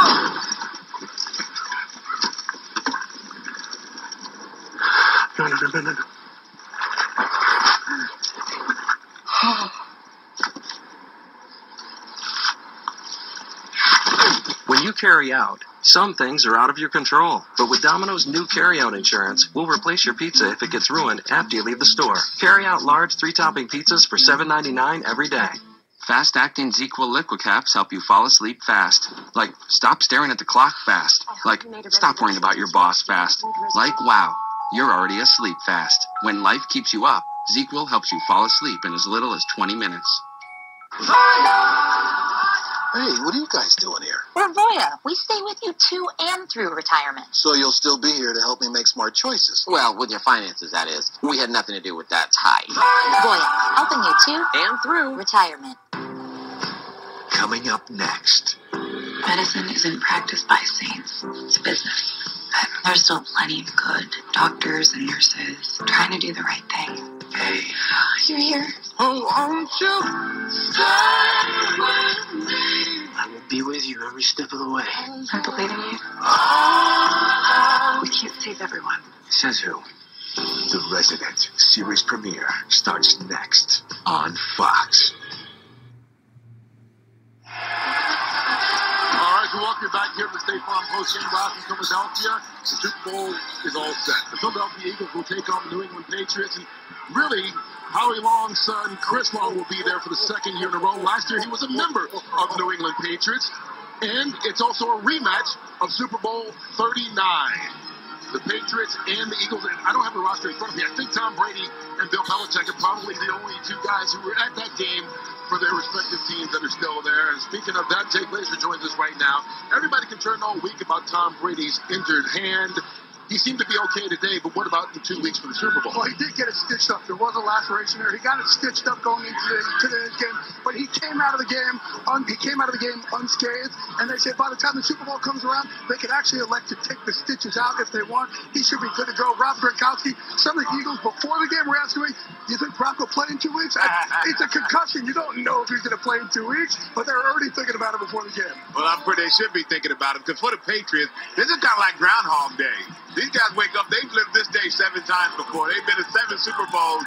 When you carry out, some things are out of your control. But with Domino's new carry-out insurance, we'll replace your pizza if it gets ruined after you leave the store. Carry out large 3-topping pizzas for $7.99 every day. Fast-acting ZzzQuil liquid caps help you fall asleep fast. Like, stop staring at the clock fast. Like, stop worrying about your boss fast. Like, wow, you're already asleep fast. When life keeps you up, ZzzQuil helps you fall asleep in as little as 20 minutes. Hey, what are you guys doing here? We're Voya. We stay with you to and through retirement. So you'll still be here to help me make smart choices. Well, with your finances, that is. We had nothing to do with that. Hi. Voya, helping you to And through retirement. Coming up next. Medicine isn't practiced by saints. It's business. But there's still plenty of good doctors and nurses trying to do the right thing. Hey. You're here. Oh, won't you stay with me? I will be with you every step of the way. I'm believing you. We can't save everyone. Says who? The Resident series premiere starts next on Fox. All right, so welcome you back here to the State Farm Postgame Box in Philadelphia. The Super Bowl is all set. The Philadelphia Eagles will take on the New England Patriots. And really, Howie Long's son, Chris Long, will be there for the second year in a row. Last year, he was a member of the New England Patriots. And it's also a rematch of Super Bowl 39. The Patriots and the Eagles. And I don't have the roster in front of me. I think Tom Brady and Bill Belichick are probably the only two guys who were at that game for their respective teams that are still there. And speaking of that, Jake Glazer joins us right now. Everybody concerned all week about Tom Brady's injured hand. He seemed to be okay today, but what about in 2 weeks for the Super Bowl? Well, he did get it stitched up. There was a laceration there. He got it stitched up going into today's game, but he came out of the game unscathed. And they said by the time the Super Bowl comes around, they could actually elect to take the stitches out if they want. He should be good to go. Rob Gronkowski, some of the Eagles before the game were asking me, "Do you think Brock will play in 2 weeks?" It's a concussion. You don't know if he's going to play in 2 weeks, but they're already thinking about it before the game. Well, I'm pretty they should be thinking about it, because for the Patriots, this is kind of like Groundhog Day. These guys wake up, they've lived this day 7 times before. They've been to 7 Super Bowls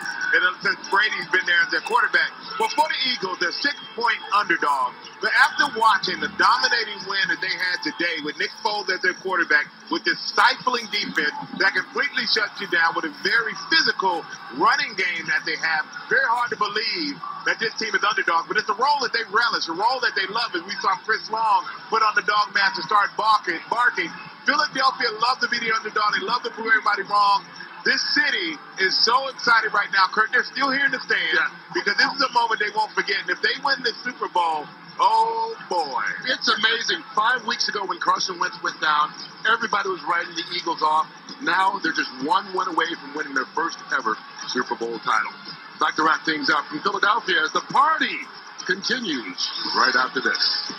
since Brady's been there as their quarterback. Well, for the Eagles, they're 6-point underdogs. But after watching the dominating win that they had today with Nick Foles as their quarterback, with this stifling defense that completely shuts you down, with a very physical running game that they have, very hard to believe that this team is underdog. But it's a role that they relish, a role that they love, as we saw Chris Long put on the dog mask and start barking. Philadelphia loves to be the underdog. They love to prove everybody wrong. This city is so excited right now, Kurt. They're still here in the stands because this is a moment they won't forget. And if they win the Super Bowl, oh, boy. It's amazing. 5 weeks ago when Carson Wentz went down, everybody was writing the Eagles off. Now they're just one win away from winning their first ever Super Bowl title. Back to wrap things up from Philadelphia as the party continues right after this.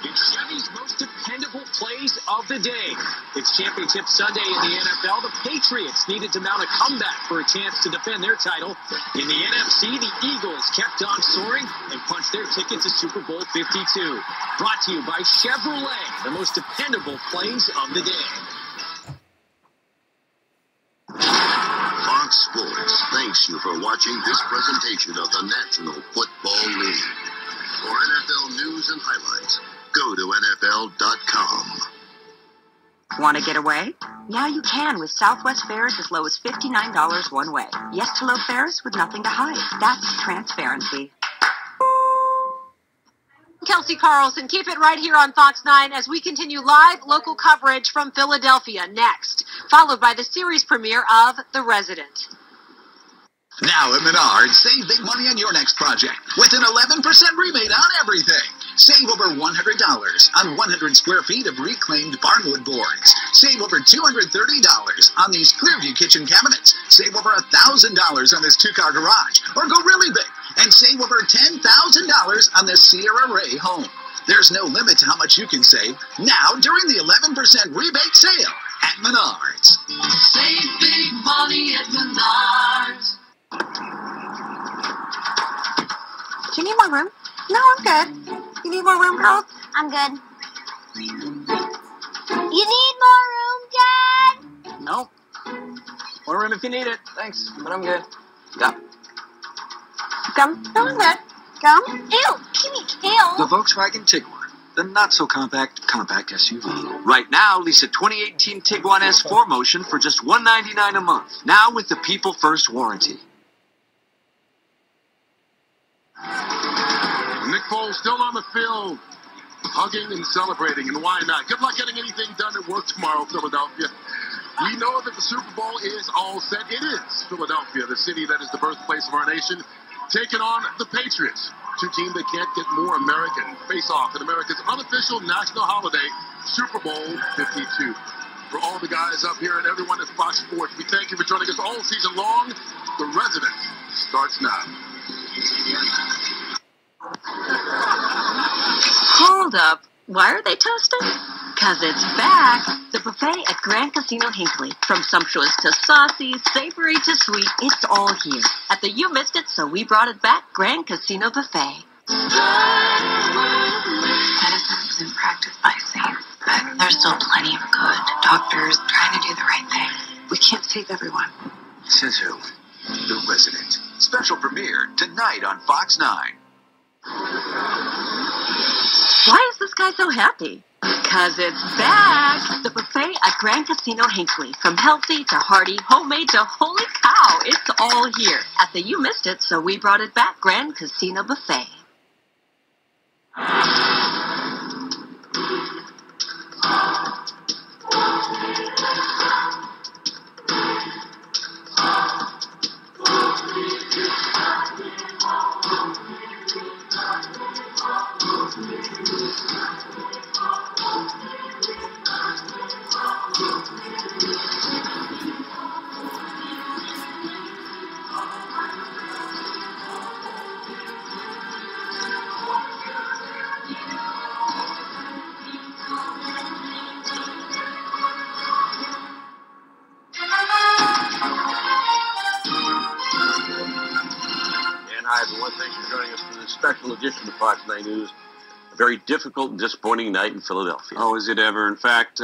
It's Chevy's most dependable plays of the day. It's Championship Sunday in the NFL. The Patriots needed to mount a comeback for a chance to defend their title. In the NFC, the Eagles kept on soaring and punched their ticket to Super Bowl 52. Brought to you by Chevrolet, the most dependable planes of the day. Fox Sports thanks you for watching this presentation of the National Football League. For NFL news and highlights, go to NFL.com. Want to get away? Now you can with Southwest fares as low as $59 one way. Yes to low fares with nothing to hide. That's transparency. Kelsey Carlson, keep it right here on Fox 9 as we continue live local coverage from Philadelphia next, followed by the series premiere of The Resident. Now at Menards, save big money on your next project with an 11% rebate on everything. Save over $100 on 100 square feet of reclaimed barnwood boards. Save over $230 on these Clearview kitchen cabinets. Save over $1,000 on this two-car garage. Or go really big and save over $10,000 on this Sierra Ray home. There's no limit to how much you can save now during the 11% rebate sale at Menards. Save big money at Menards. Do you need more room? No, I'm good. You need more room, girls? I'm good. You need more room, Dad? No. More room if you need it. Thanks, but I'm good. Gum. Gum? No, I'm good. Gum? Ew, give me kale. The Volkswagen Tiguan, the not-so-compact SUV. Right now, lease a 2018 Tiguan S 4Motion for just $199 a month. Now with the People First warranty. Nick Foles still on the field, hugging and celebrating, and why not? Good luck getting anything done at work tomorrow, Philadelphia. We know that the Super Bowl is all set. It is Philadelphia, the city that is the birthplace of our nation, taking on the Patriots, two teams that can't get more American. Face off in America's unofficial national holiday, Super Bowl 52. For all the guys up here and everyone at Fox Sports, we thank you for joining us all season long. The Resident starts now. Hold up. Why are they toasting? Because it's back. The buffet at Grand Casino Hinckley. From sumptuous to saucy, savory to sweet, it's all here. At the You Missed It, so we brought it back, Grand Casino Buffet. Medicine isn't practiced by saints, but there's still plenty of good doctors trying to do the right thing. We can't save everyone. Says who? The Resident. Special premiere tonight on Fox 9. Why is this guy so happy? Because it's back! The buffet at Grand Casino Hinckley. From healthy to hearty, homemade to holy cow, it's all here. At the You Missed It, so we brought it back, Grand Casino Buffet. Hi, everyone. Thanks for joining us for this special edition of Fox 9 News. A very difficult and disappointing night in Philadelphia. Oh, is it ever? In fact,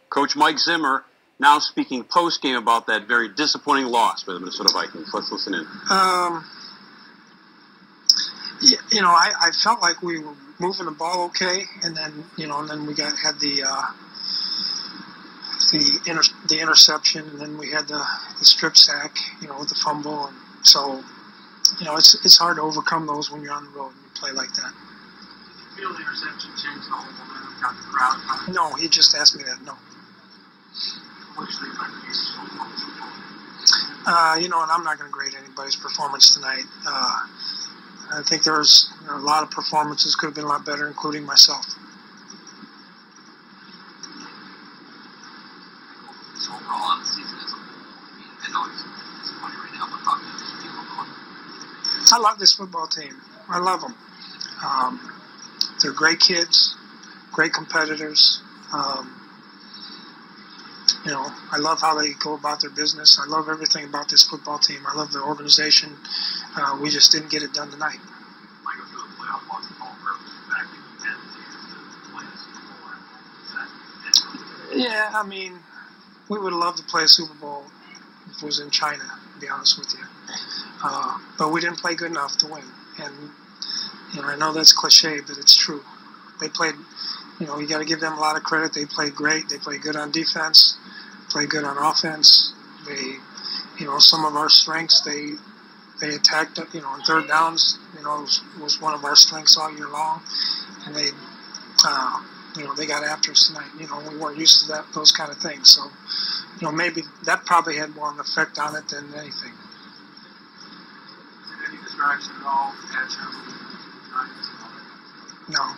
Coach Mike Zimmer now speaking post-game about that very disappointing loss by the Minnesota Vikings. Let's listen in. I felt like we were moving the ball okay, and then we had the interception, and then we had the strip sack, with the fumble, and so. It's hard to overcome those when you're on the road and you play like that. Did you feel the interception changed the whole momentum, got the crowd? No, he just asked me that, no. What do you think about his performance? And I'm not going to grade anybody's performance tonight. I think there's a lot of performances could have been a lot better, including myself. So overall on the season, I know it's disappointing right now, but how do you feel about it? I love this football team. I love them. They're great kids, great competitors. I love how they go about their business. I love everything about this football team. I love the organization. We just didn't get it done tonight. Yeah, I mean, we would love to play a Super Bowl if it was in China, to be honest with you. But we didn't play good enough to win. And, I know that's cliche, but it's true. They played, you got to give them a lot of credit. They played great. They played good on defense, played good on offense. They, some of our strengths, they attacked, on third downs, was one of our strengths all year long. And they, they got after us tonight. We weren't used to those kind of things. So, maybe that probably had more of an effect on it than anything. Any distraction at all? No.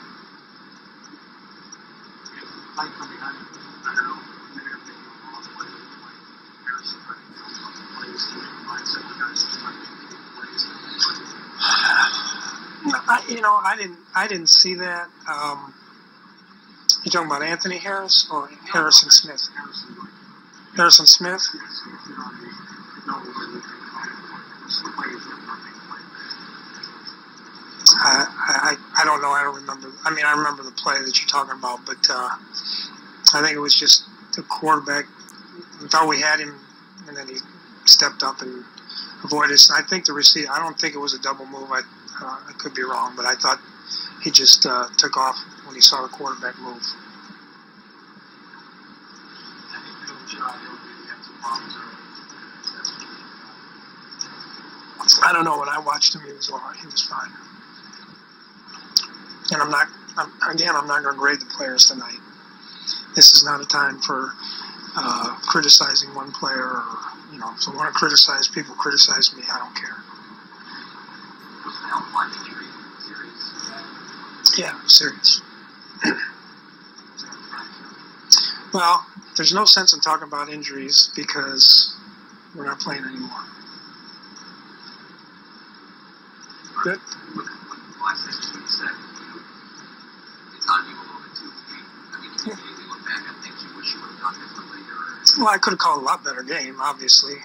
I didn't see that. You talking about Anthony Harris or Harrison Smith? Harrison Smith? I don't know. I don't remember. I mean, I remember the play that you're talking about, but I think it was just the quarterback. We thought we had him, and then he stepped up and avoided us. And I think the receiver, I don't think it was a double move. I could be wrong, but I thought he just took off when he saw the quarterback move. I don't know. When I watched him, he was fine. And I'm not going to grade the players tonight. This is not a time for criticizing one player. Or, if I want to criticize people, criticize me. I don't care. Yeah, serious. Well, there's no sense in talking about injuries because we're not playing anymore. Good. Well, I could have called a lot better game, obviously.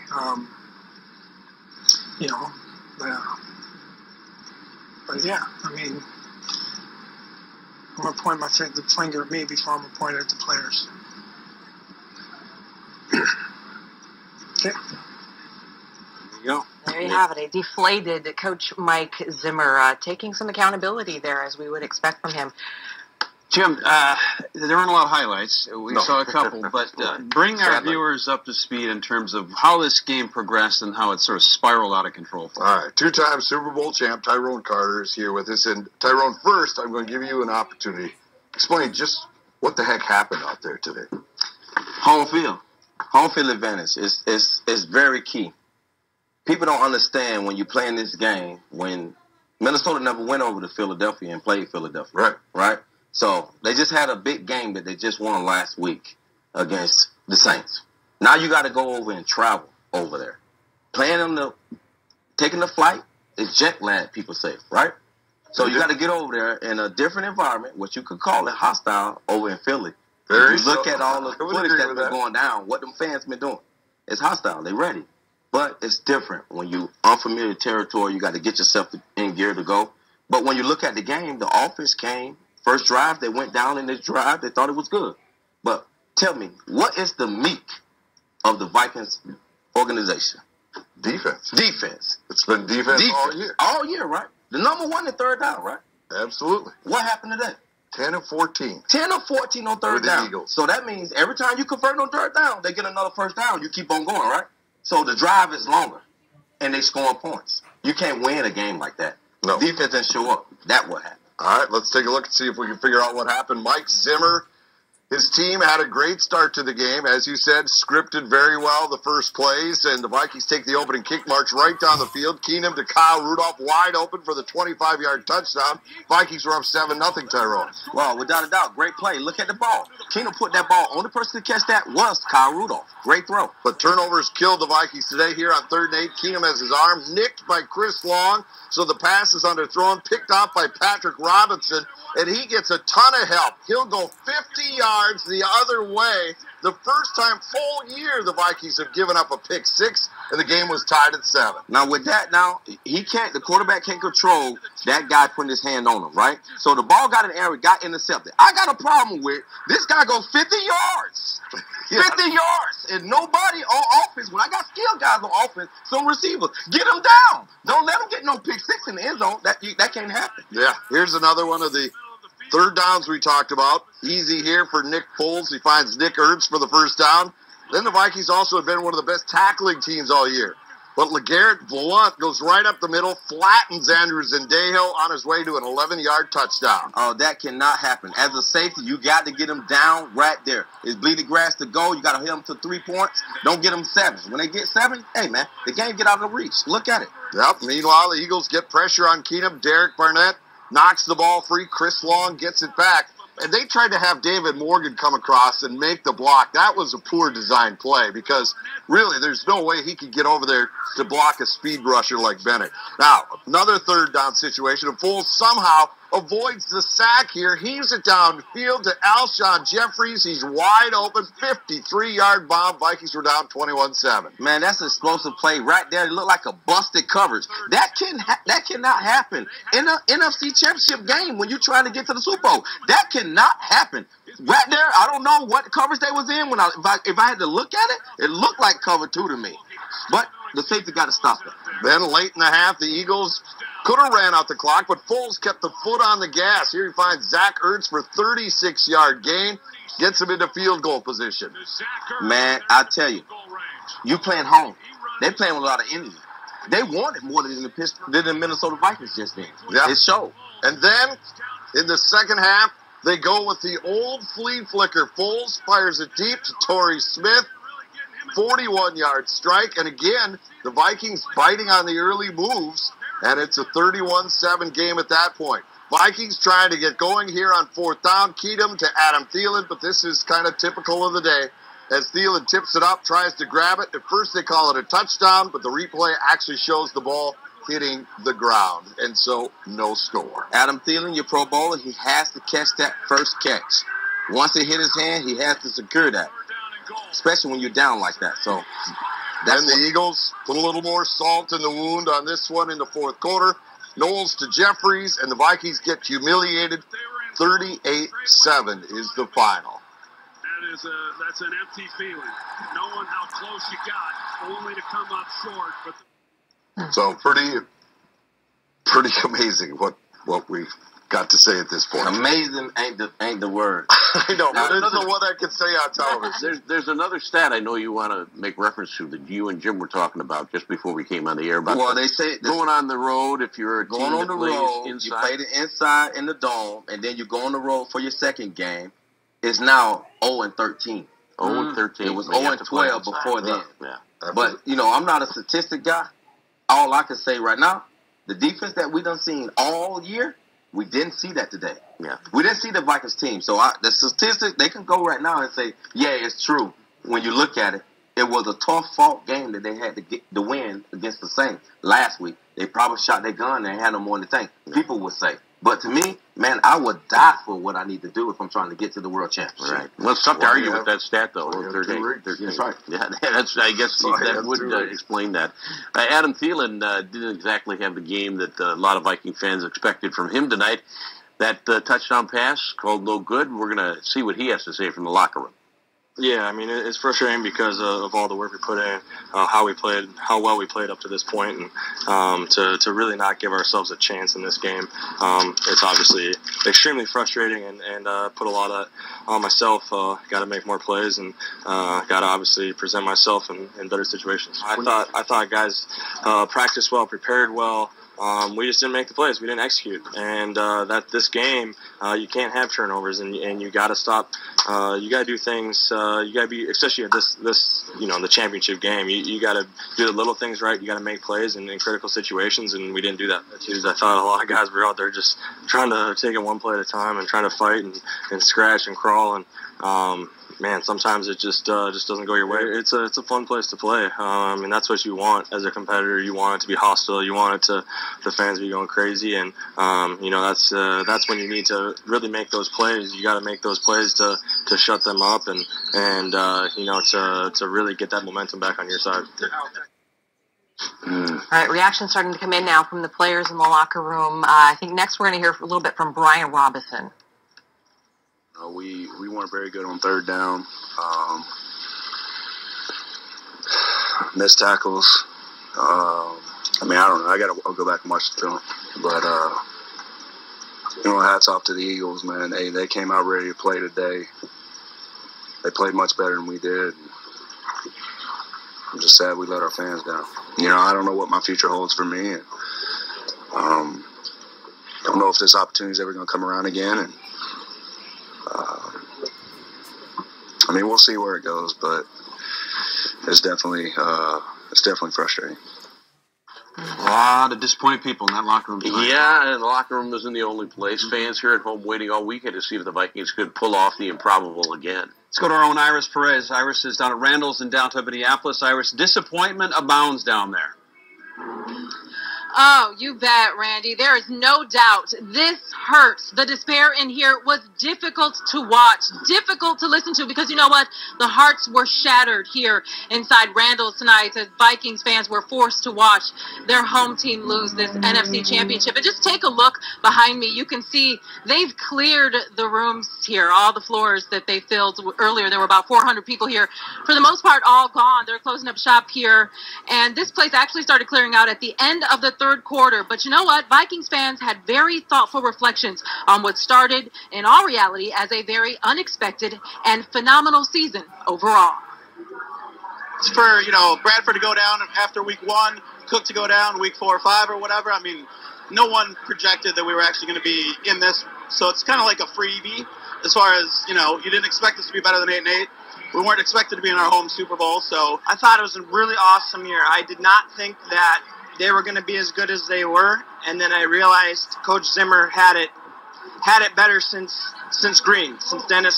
But yeah, I mean, I'm going to point the finger at me before I'm going to point it at the players. Okay. There you go. There you have it. A deflated Coach Mike Zimmer taking some accountability there, as we would expect from him. Jim, there weren't a lot of highlights. We saw a couple, but bring our viewers up to speed in terms of how this game progressed and how it sort of spiraled out of control. All right, two-time Super Bowl champ Tyrone Carter is here with us. And Tyrone, first, I'm going to give you an opportunity. Explain just what the heck happened out there today. Home field advantage is very key. People don't understand when you play in this game, when Minnesota never went over to Philadelphia and played Philadelphia. Right? So they just had a big game that they just won last week against the Saints. Now you got to go over and travel over there. Taking the flight is jet lag, people say, right? So you got to get over there in a different environment, which you could call it hostile over in Philly. If you look at all the footage that's been going down, what them fans been doing. It's hostile. They ready. But it's different. When you unfamiliar territory, you got to get yourself in gear to go. But when you look at the game, the offense came. First drive, they went down in this drive. They thought it was good. But tell me, what is the meat of the Vikings organization? Defense. It's been defense all year. All year, right? The number one in third down, right? Absolutely. What happened today? 10 of 14. 10 of 14 on third down. Eagles. So that means every time you convert on third down, they get another first down. You keep on going, right? So the drive is longer, and they scoring points. You can't win a game like that. No. Defense didn't show up. That what happened. All right, let's take a look and see if we can figure out what happened. Mike Zimmer, his team had a great start to the game. As you said, scripted very well the first plays, and the Vikings take the opening kick, march right down the field. Keenum to Kyle Rudolph, wide open for the 25-yard touchdown. Vikings were up 7-0, Tyrone. Well, without a doubt, great play. Look at the ball. Keenum put that ball. Only person to catch that was Kyle Rudolph. Great throw. But turnovers killed the Vikings today here on 3rd and 8. Keenum has his arm nicked by Chris Long, so the pass is underthrown, picked off by Patrick Robinson, and he gets a ton of help. He'll go 50 yards yards the other way. The first time full year the Vikings have given up a pick six, and the game was tied at 7. Now, with that, the quarterback can't control that guy putting his hand on him, right? So the ball got in the air, got intercepted. I got a problem with this guy goes 50 yards. 50 yards. And nobody on offense, when I got skilled guys on offense, some receivers, get them down. Don't let them get no pick six in the end zone. That can't happen. Yeah, here's another one of the third downs we talked about. Easy here for Nick Foles. He finds Nick Ertz for the first down. Then the Vikings also have been one of the best tackling teams all year. But LeGarrette Blount goes right up the middle, flattens Andrew Zendejo on his way to an 11-yard touchdown. Oh, that cannot happen. As a safety, you got to get him down right there. It's bleeding grass to go. You got to hit him to 3 points. Don't get him 7. When they get 7, hey, man, the game get out of reach. Look at it. Yep. Meanwhile, the Eagles get pressure on Keenum. Derek Barnett knocks the ball free. Chris Long gets it back. And they tried to have David Morgan come across and make the block. That was a poor design play because, really, there's no way he could get over there to block a speed rusher like Bennett. Now, another third down situation. And Foles somehow avoids the sack here. Heaves it downfield to Alshon Jeffries. He's wide open. 53-yard bomb. Vikings were down 21-7. Man, that's an explosive play right there. It looked like a busted coverage. That cannot happen in an NFC Championship game when you're trying to get to the Super Bowl. That cannot happen. Right there, I don't know what coverage they was in. If I had to look at it, it looked like cover 2 to me. But the safety got to stop it. Then late in the half, the Eagles could have ran out the clock, but Foles kept the foot on the gas. Here he finds Zach Ertz for 36-yard gain. Gets him into field goal position. Man, I tell you, you playing home. They playing with a lot of energy. They wanted more than the Minnesota Vikings just then. Yeah. It showed. And then, in the second half, they go with the old flea flicker. Foles fires it deep to Torrey Smith. 41-yard strike. And again, the Vikings biting on the early moves. And it's a 31-7 game at that point. Vikings trying to get going here on fourth down. Keenum to Adam Thielen, but this is kind of typical of the day. As Thielen tips it up, tries to grab it. At first they call it a touchdown, but the replay actually shows the ball hitting the ground. And so, no score. Adam Thielen, your Pro Bowler, he has to catch that first catch. Once it hit his hand, he has to secure that, especially when you're down like that. So, then the Eagles put a little more salt in the wound on this one in the fourth quarter. Knowles to Jeffries, and the Vikings get humiliated. 38-7 is the final. That's an empty feeling, knowing how close you got, only to come up short. But so pretty amazing what we got to say at this point. Amazing ain't the word. I know, but it's the one I can say on television. There's another stat I know you want to make reference to that you and Jim were talking about just before we came on the air. About they say going on the road, if you're a going team on that the plays road, inside. you play the inside in the dome, and then you go on the road for your second game. It's now 0-13. 0-13. It was 0-12 before then. Yeah. But, I'm not a statistic guy. All I can say right now, the defense that we done seen all year, we didn't see that today. Yeah. We didn't see the Vikings team. So the statistics, they can go right now and say, yeah, it's true. When you look at it, it was a tough fought game that they had to get the win against the Saints last week. They probably shot their gun and had no more than think. People would say. But to me, man, I would die for what I need to do if I'm trying to get to the World Championship. Right. Well, it's tough to argue with that stat, though. 13. That's right. Yeah, I guess that would explain that. Adam Thielen didn't exactly have the game that a lot of Viking fans expected from him tonight. That touchdown pass called no good. We're going to see what he has to say from the locker room. Yeah, I mean, it's frustrating because of all the work we put in, how well we played up to this point, and to really not give ourselves a chance in this game. It's obviously extremely frustrating, and put a lot of on myself. Got to make more plays, and got to obviously present myself in better situations. I thought guys practiced well, prepared well. We just didn't make the plays. We didn't execute, and that this game, you can't have turnovers, and you got to stop. You got to do things. You got to be, especially at this the championship game. You got to do the little things right. You got to make plays in critical situations, and we didn't do that. I thought a lot of guys were out there just trying to take it one play at a time and trying to fight and scratch and crawl, and man, sometimes it just doesn't go your way. It's a fun place to play, and that's what you want as a competitor. You want it to be hostile. You want it to the fans be going crazy, and that's when you need to really make those plays. You got to make those plays to shut them up and to really get that momentum back on your side. All right, reactions starting to come in now from the players in the locker room. I think next we're going to hear a little bit from Brian Robinson. We weren't very good on third down. Missed tackles. I don't know. I'll go back and watch the film. But, hats off to the Eagles, man. They came out ready to play today. They played much better than we did. I'm just sad we let our fans down. I don't know what my future holds for me. And, don't know if this opportunity is ever going to come around again. And we'll see where it goes, but it's definitely frustrating. A lot of disappointed people in that locker room tonight. Yeah, and the locker room isn't the only place. Fans here at home waiting all weekend to see if the Vikings could pull off the improbable again. Let's go to our own Iris Perez. Iris is down at Randall's in downtown Minneapolis. Iris, disappointment abounds down there. Oh, you bet, Randy. There is no doubt this hurts. The despair in here was difficult to watch, difficult to listen to, because you know what? The hearts were shattered here inside Randall's tonight as Vikings fans were forced to watch their home team lose this NFC Championship. And just take a look behind me. You can see they've cleared the rooms here, all the floors that they filled earlier. There were about 400 people here. For the most part, all gone. They're closing up shop here. And this place actually started clearing out at the end of the third quarter. But you know what? Vikings fans had very thoughtful reflections on what started, in all reality, as a very unexpected and phenomenal season overall. It's for, Bradford to go down after week 1, Cook to go down week 4 or 5 or whatever. No one projected that we were actually going to be in this. So it's kind of like a freebie as far as, you didn't expect us to be better than 8-8. We weren't expected to be in our home Super Bowl. So I thought it was a really awesome year. I did not think that they were going to be as good as they were, and then I realized Coach Zimmer had it better since Dennis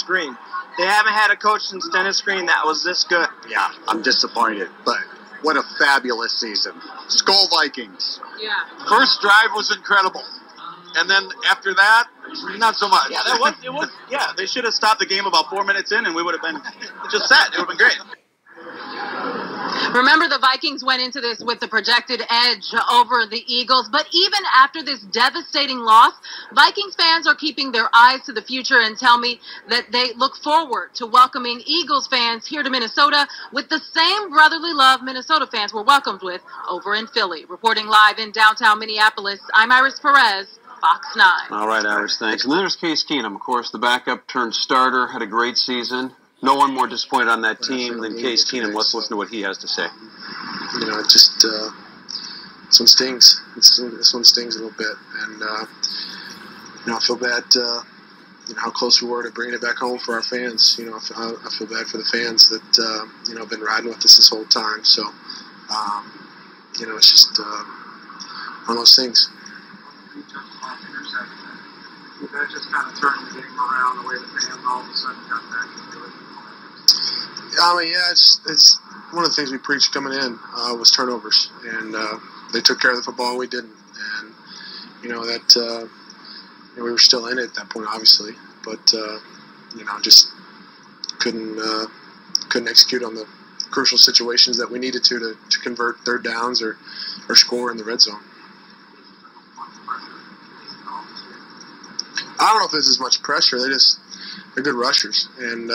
Green. They haven't had a coach since Dennis Green that was this good. Yeah, I'm disappointed, but what a fabulous season. Skull Vikings. Yeah. First drive was incredible, and then after that, not so much. Yeah, it was. Yeah, they should have stopped the game about 4 minutes in, and we would have been just set. It would have been great. Remember, the Vikings went into this with the projected edge over the Eagles, but even after this devastating loss, Vikings fans are keeping their eyes to the future and tell me that they look forward to welcoming Eagles fans here to Minnesota with the same brotherly love Minnesota fans were welcomed with over in Philly. Reporting live in downtown Minneapolis, I'm Iris Perez, Fox 9. All right, Iris, thanks. And then there's Case Keenum, of course, the backup turned starter, had a great season. No one more disappointed on that team than Case Keenum. Let's listen to what he has to say. This one stings. This one stings a little bit. And, I feel bad, how close we were to bringing it back home for our fans. I feel bad for the fans that, have been riding with us this whole time. So, it's just one of those things. That just kind of turned the game around, the way the fans all of a sudden got back into it. It's one of the things we preached coming in was turnovers, and they took care of the football, we didn't, and we were still in it at that point, obviously, but just couldn't execute on the crucial situations that we needed to convert third downs or score in the red zone. I don't know if there's as much pressure. They're good rushers, and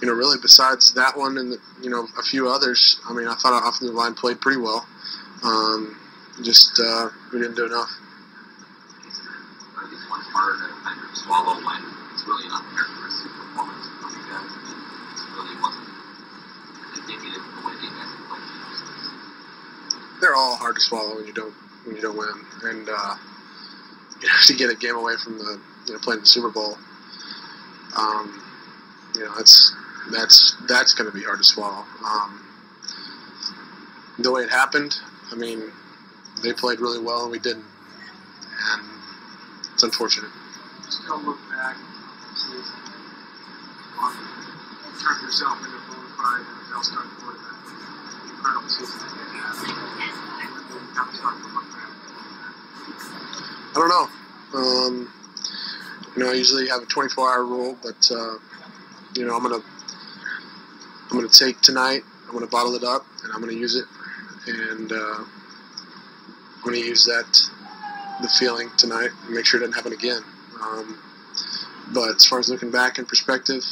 really besides that one and a few others, I thought our offensive line played pretty well. We didn't do enough. It's much harder to swallow when it's really an uncharacteristic performance from you guys. It really wasn't indicative of the way you guys played. They're all hard to swallow when you don't win, and to get a game away from the playing the Super Bowl, that's going to be hard to swallow. The way it happened, they played really well and we didn't, and it's unfortunate. Still look back on the season. turn yourself into a bona fide NFL starting quarterback. Incredible season. I don't know. I usually have a 24-hour rule, but I'm gonna take tonight. I'm gonna bottle it up, and I'm gonna use it, and I'm gonna use the feeling tonight, and make sure it doesn't happen again. But as far as looking back in perspective,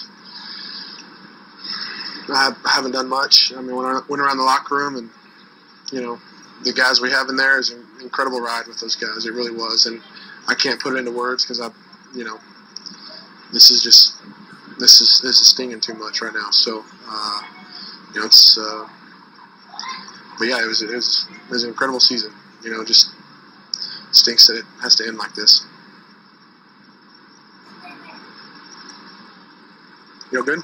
I haven't done much. I mean, when I went around the locker room, and the guys we have in there is an incredible ride with those guys. It really was, and I can't put it into words because this is stinging too much right now. So it's but yeah, it was an incredible season. Just stinks that it has to end like this. You good?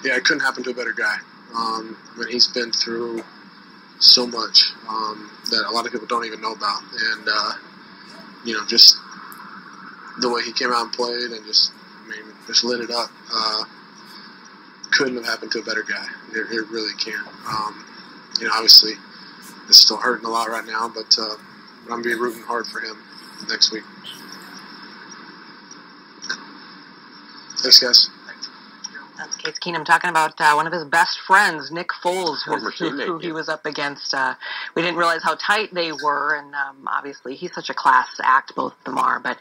Yeah, it couldn't happen to a better guy. He's been through so much that a lot of people don't even know about, and just the way he came out and played, and just lit it up. Couldn't have happened to a better guy. It really can. Obviously, it's still hurting a lot right now, but I'm gonna be rooting hard for him next week. Thanks, guys. That's Case Keenum talking about one of his best friends, Nick Foles, who he was up against. We didn't realize how tight they were, and obviously he's such a class act, both of them are, but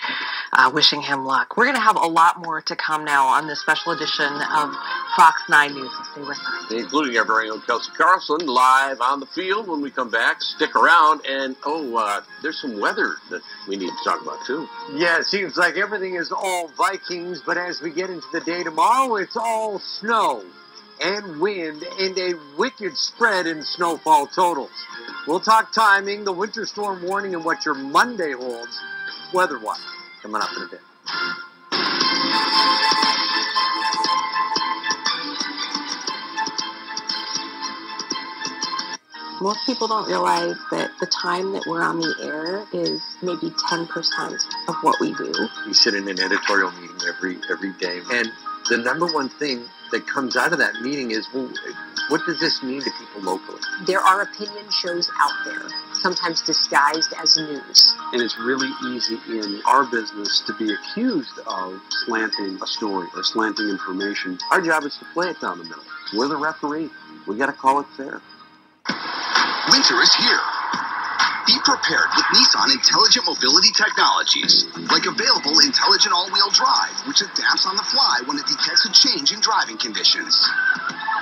wishing him luck. We're going to have a lot more to come now on this special edition of Fox 9 News. So stay with us. Including our very own Kelsey Carlson, live on the field when we come back. Stick around, and there's some weather that we need to talk about, too. Yeah, it seems like everything is all Vikings, but as we get into the day tomorrow, it's all snow and wind and a wicked spread in snowfall totals. We'll talk timing, the winter storm warning, and what your Monday holds weather-wise. Coming up in a bit. Most people don't realize that the time that we're on the air is maybe 10% of what we do. We sit in an editorial meeting every day, and the number one thing that comes out of that meeting is, well, what does this mean to people locally? There are opinion shows out there, sometimes disguised as news. And it's really easy in our business to be accused of slanting a story or slanting information. Our job is to play it down the middle. We're the referee. We got to call it fair. Winter is here. Be prepared with Nissan Intelligent Mobility Technologies, like available intelligent all-wheel drive, which adapts on the fly when it detects a change in driving conditions,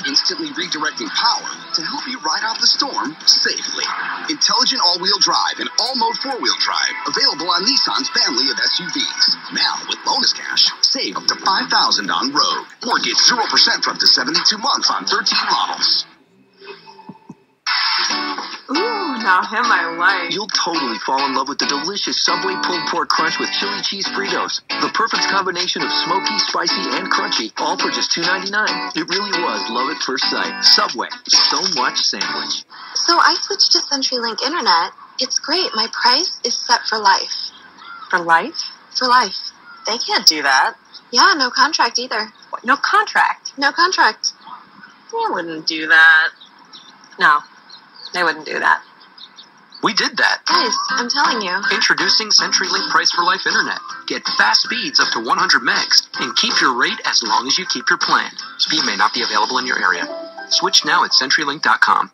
instantly redirecting power to help you ride out the storm safely. Intelligent all-wheel drive and all-mode four-wheel drive, available on Nissan's family of SUVs. Now with bonus cash, save up to $5,000 on Rogue, or get 0% for up to 72 months on 13 models. Ooh, now him I like. You'll totally fall in love with the delicious Subway pulled pork crunch with chili cheese Fritos. The perfect combination of smoky, spicy, and crunchy, all for just $2.99. It really was love at first sight. Subway, so much sandwich. So I switched to CenturyLink Internet. It's great. My price is set for life. For life? For life. They can't do that. Yeah, no contract either. What, no contract? No contract. They wouldn't do that. No. They wouldn't do that. We did that. Guys, I'm telling you. Introducing CenturyLink Price for Life Internet. Get fast speeds up to 100 megs and keep your rate as long as you keep your plan. Speed may not be available in your area. Switch now at CenturyLink.com.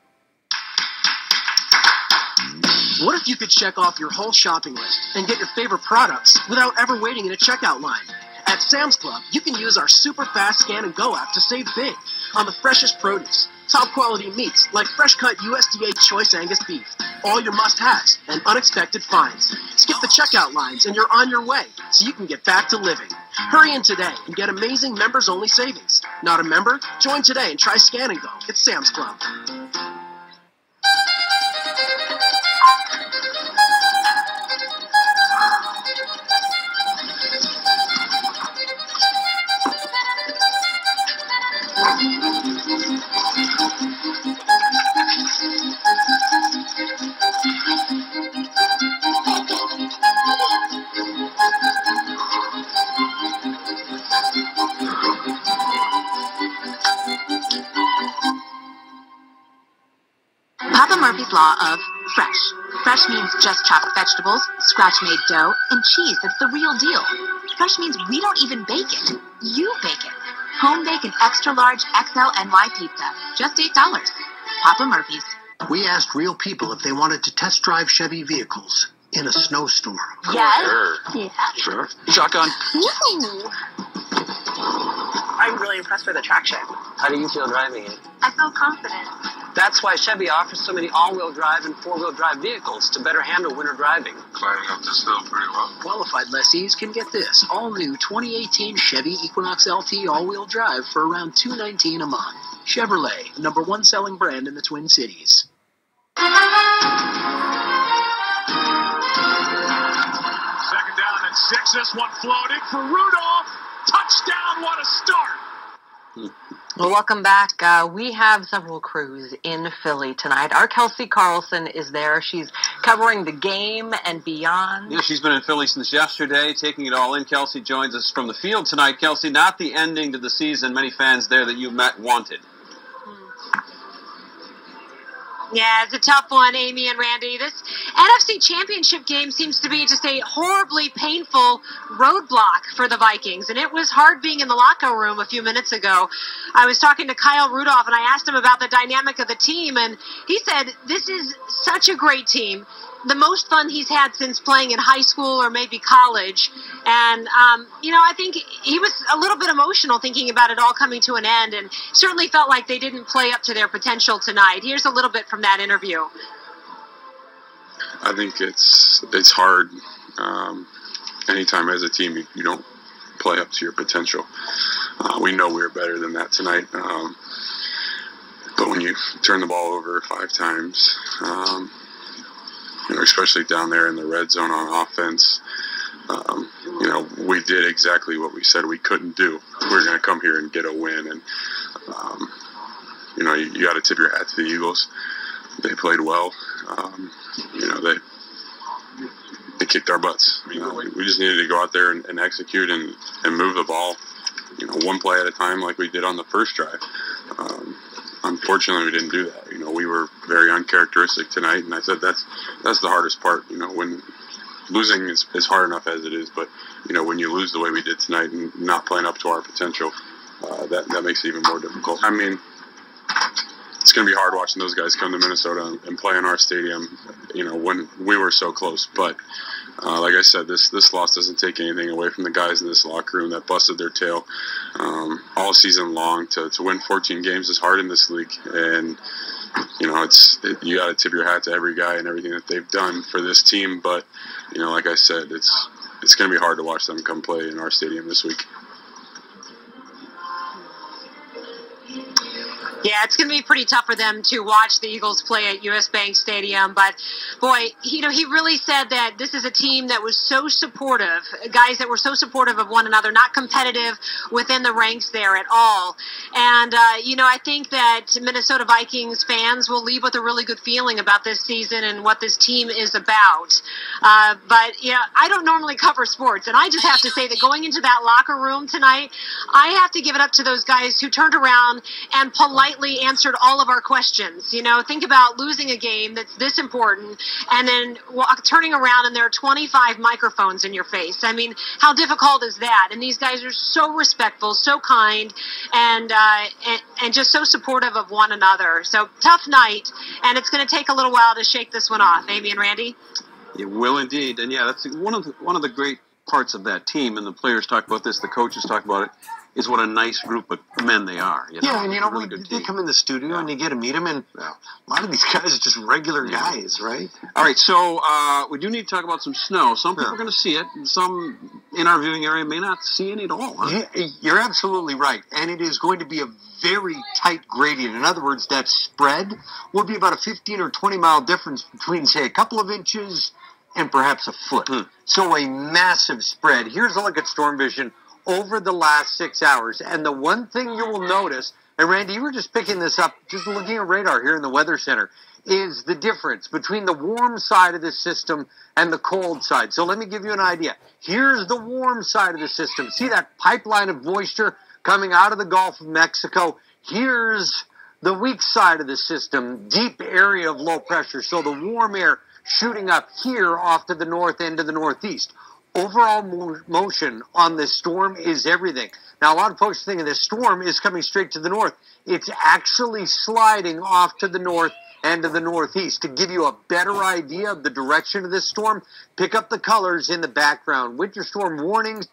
What if you could check off your whole shopping list and get your favorite products without ever waiting in a checkout line? At Sam's Club, you can use our super fast Scan and Go app to save big on the freshest produce, top quality meats like fresh cut USDA choice Angus beef, all your must-haves, and unexpected finds. Skip the checkout lines and you're on your way so you can get back to living. Hurry in today and get amazing members-only savings. Not a member? Join today and try Scan and Go at Sam's Club. Murphy's Law of fresh. Fresh means just chopped vegetables, scratch-made dough, and cheese that's the real deal. Fresh means we don't even bake it. You bake it. Home bake an extra large XL NY pizza. Just $8. Papa Murphy's. We asked real people if they wanted to test drive Chevy vehicles in a snowstorm. Yes. Sure. Yeah. Sure. Shotgun. Ooh. I'm really impressed with the traction. How do you feel driving it? I feel confident. That's why Chevy offers so many all-wheel drive and four-wheel drive vehicles to better handle winter driving. Climbing up this hill pretty well. Qualified lessees can get this all-new 2018 Chevy Equinox LT all-wheel drive for around $219 a month. Chevrolet, #1 selling brand in the Twin Cities. Second down and 6. This one floating for Rudolph. Touchdown, what a start. Well, welcome back. We have several crews in Philly tonight. Our Kelsey Carlson is there. She's covering the game and beyond. Yeah, she's been in Philly since yesterday, taking it all in. Kelsey joins us from the field tonight. Kelsey, not the ending to the season many fans there that you met wanted. Yeah, it's a tough one, Amy and Randy. This NFC Championship game seems to be just a horribly painful roadblock for the Vikings, and it was hard being in the locker room a few minutes ago. I was talking to Kyle Rudolph, and I asked him about the dynamic of the team, and he said, this is such a great team. The most fun he's had since playing in high school or maybe college. And, I think he was a little bit emotional thinking about it all coming to an end, and certainly felt like they didn't play up to their potential tonight. Here's a little bit from that interview. I think it's hard. Anytime as a team you don't play up to your potential. We know we were better than that tonight. But when you turn the ball over 5 times, especially down there in the red zone on offense, we did exactly what we said we couldn't do. We were going to come here and get a win, and you got to tip your hat to the Eagles. They played well. They kicked our butts. We just needed to go out there and execute and move the ball, one play at a time like we did on the first drive. Unfortunately, we didn't do that. We were very uncharacteristic tonight, and I said that's the hardest part. When losing is hard enough as it is, but when you lose the way we did tonight and not playing up to our potential, that makes it even more difficult. It's going to be hard watching those guys come to Minnesota and play in our stadium, when we were so close. But like I said, this loss doesn't take anything away from the guys in this locker room that busted their tail all season long. To win 14 games is hard in this league, and you got to tip your hat to every guy and everything that they've done for this team. But like I said, it's going to be hard to watch them come play in our stadium this week. Yeah, it's going to be pretty tough for them to watch the Eagles play at US Bank Stadium. But, boy, he really said that this is a team that was so supportive, guys that were so supportive of one another, not competitive within the ranks there at all. And, I think that Minnesota Vikings fans will leave with a really good feeling about this season and what this team is about. But I don't normally cover sports, and I just have to say that going into that locker room tonight, I have to give it up to those guys who turned around and politely answered all of our questions. Think about losing a game that's this important and then turning around and there are 25 microphones in your face. How difficult is that? And these guys are so respectful, so kind, and just so supportive of one another. So tough night, and it's going to take a little while to shake this one off. Amy and Randy? It will indeed. And that's one of the great parts of that team, and the players talk about this, the coaches talk about it, is what a nice group of men they are. And they come in the studio and you get to meet them, and a lot of these guys are just regular guys, right? All right, so we do need to talk about some snow. Some people are going to see it, and some in our viewing area may not see any at all. Huh? You're absolutely right, and it is going to be a very tight gradient. In other words, that spread will be about a 15 or 20 mile difference between, say, a couple of inches and perhaps a foot. So a massive spread. Here's a look at storm vision over the last 6 hours. And the one thing you will notice, and Randy, you were just picking this up, just looking at radar here in the Weather Center, is the difference between the warm side of the system and the cold side. So let me give you an idea. Here's the warm side of the system. See that pipeline of moisture coming out of the Gulf of Mexico? Here's The weak side of the system, deep area of low pressure, so the warm air shooting up here off to the north and to the northeast. Overall motion on this storm is everything. Now, a lot of folks think this storm is coming straight to the north. It's actually sliding off to the north and to the northeast. To give you a better idea of the direction of this storm, pick up the colors in the background. Winter storm warnings.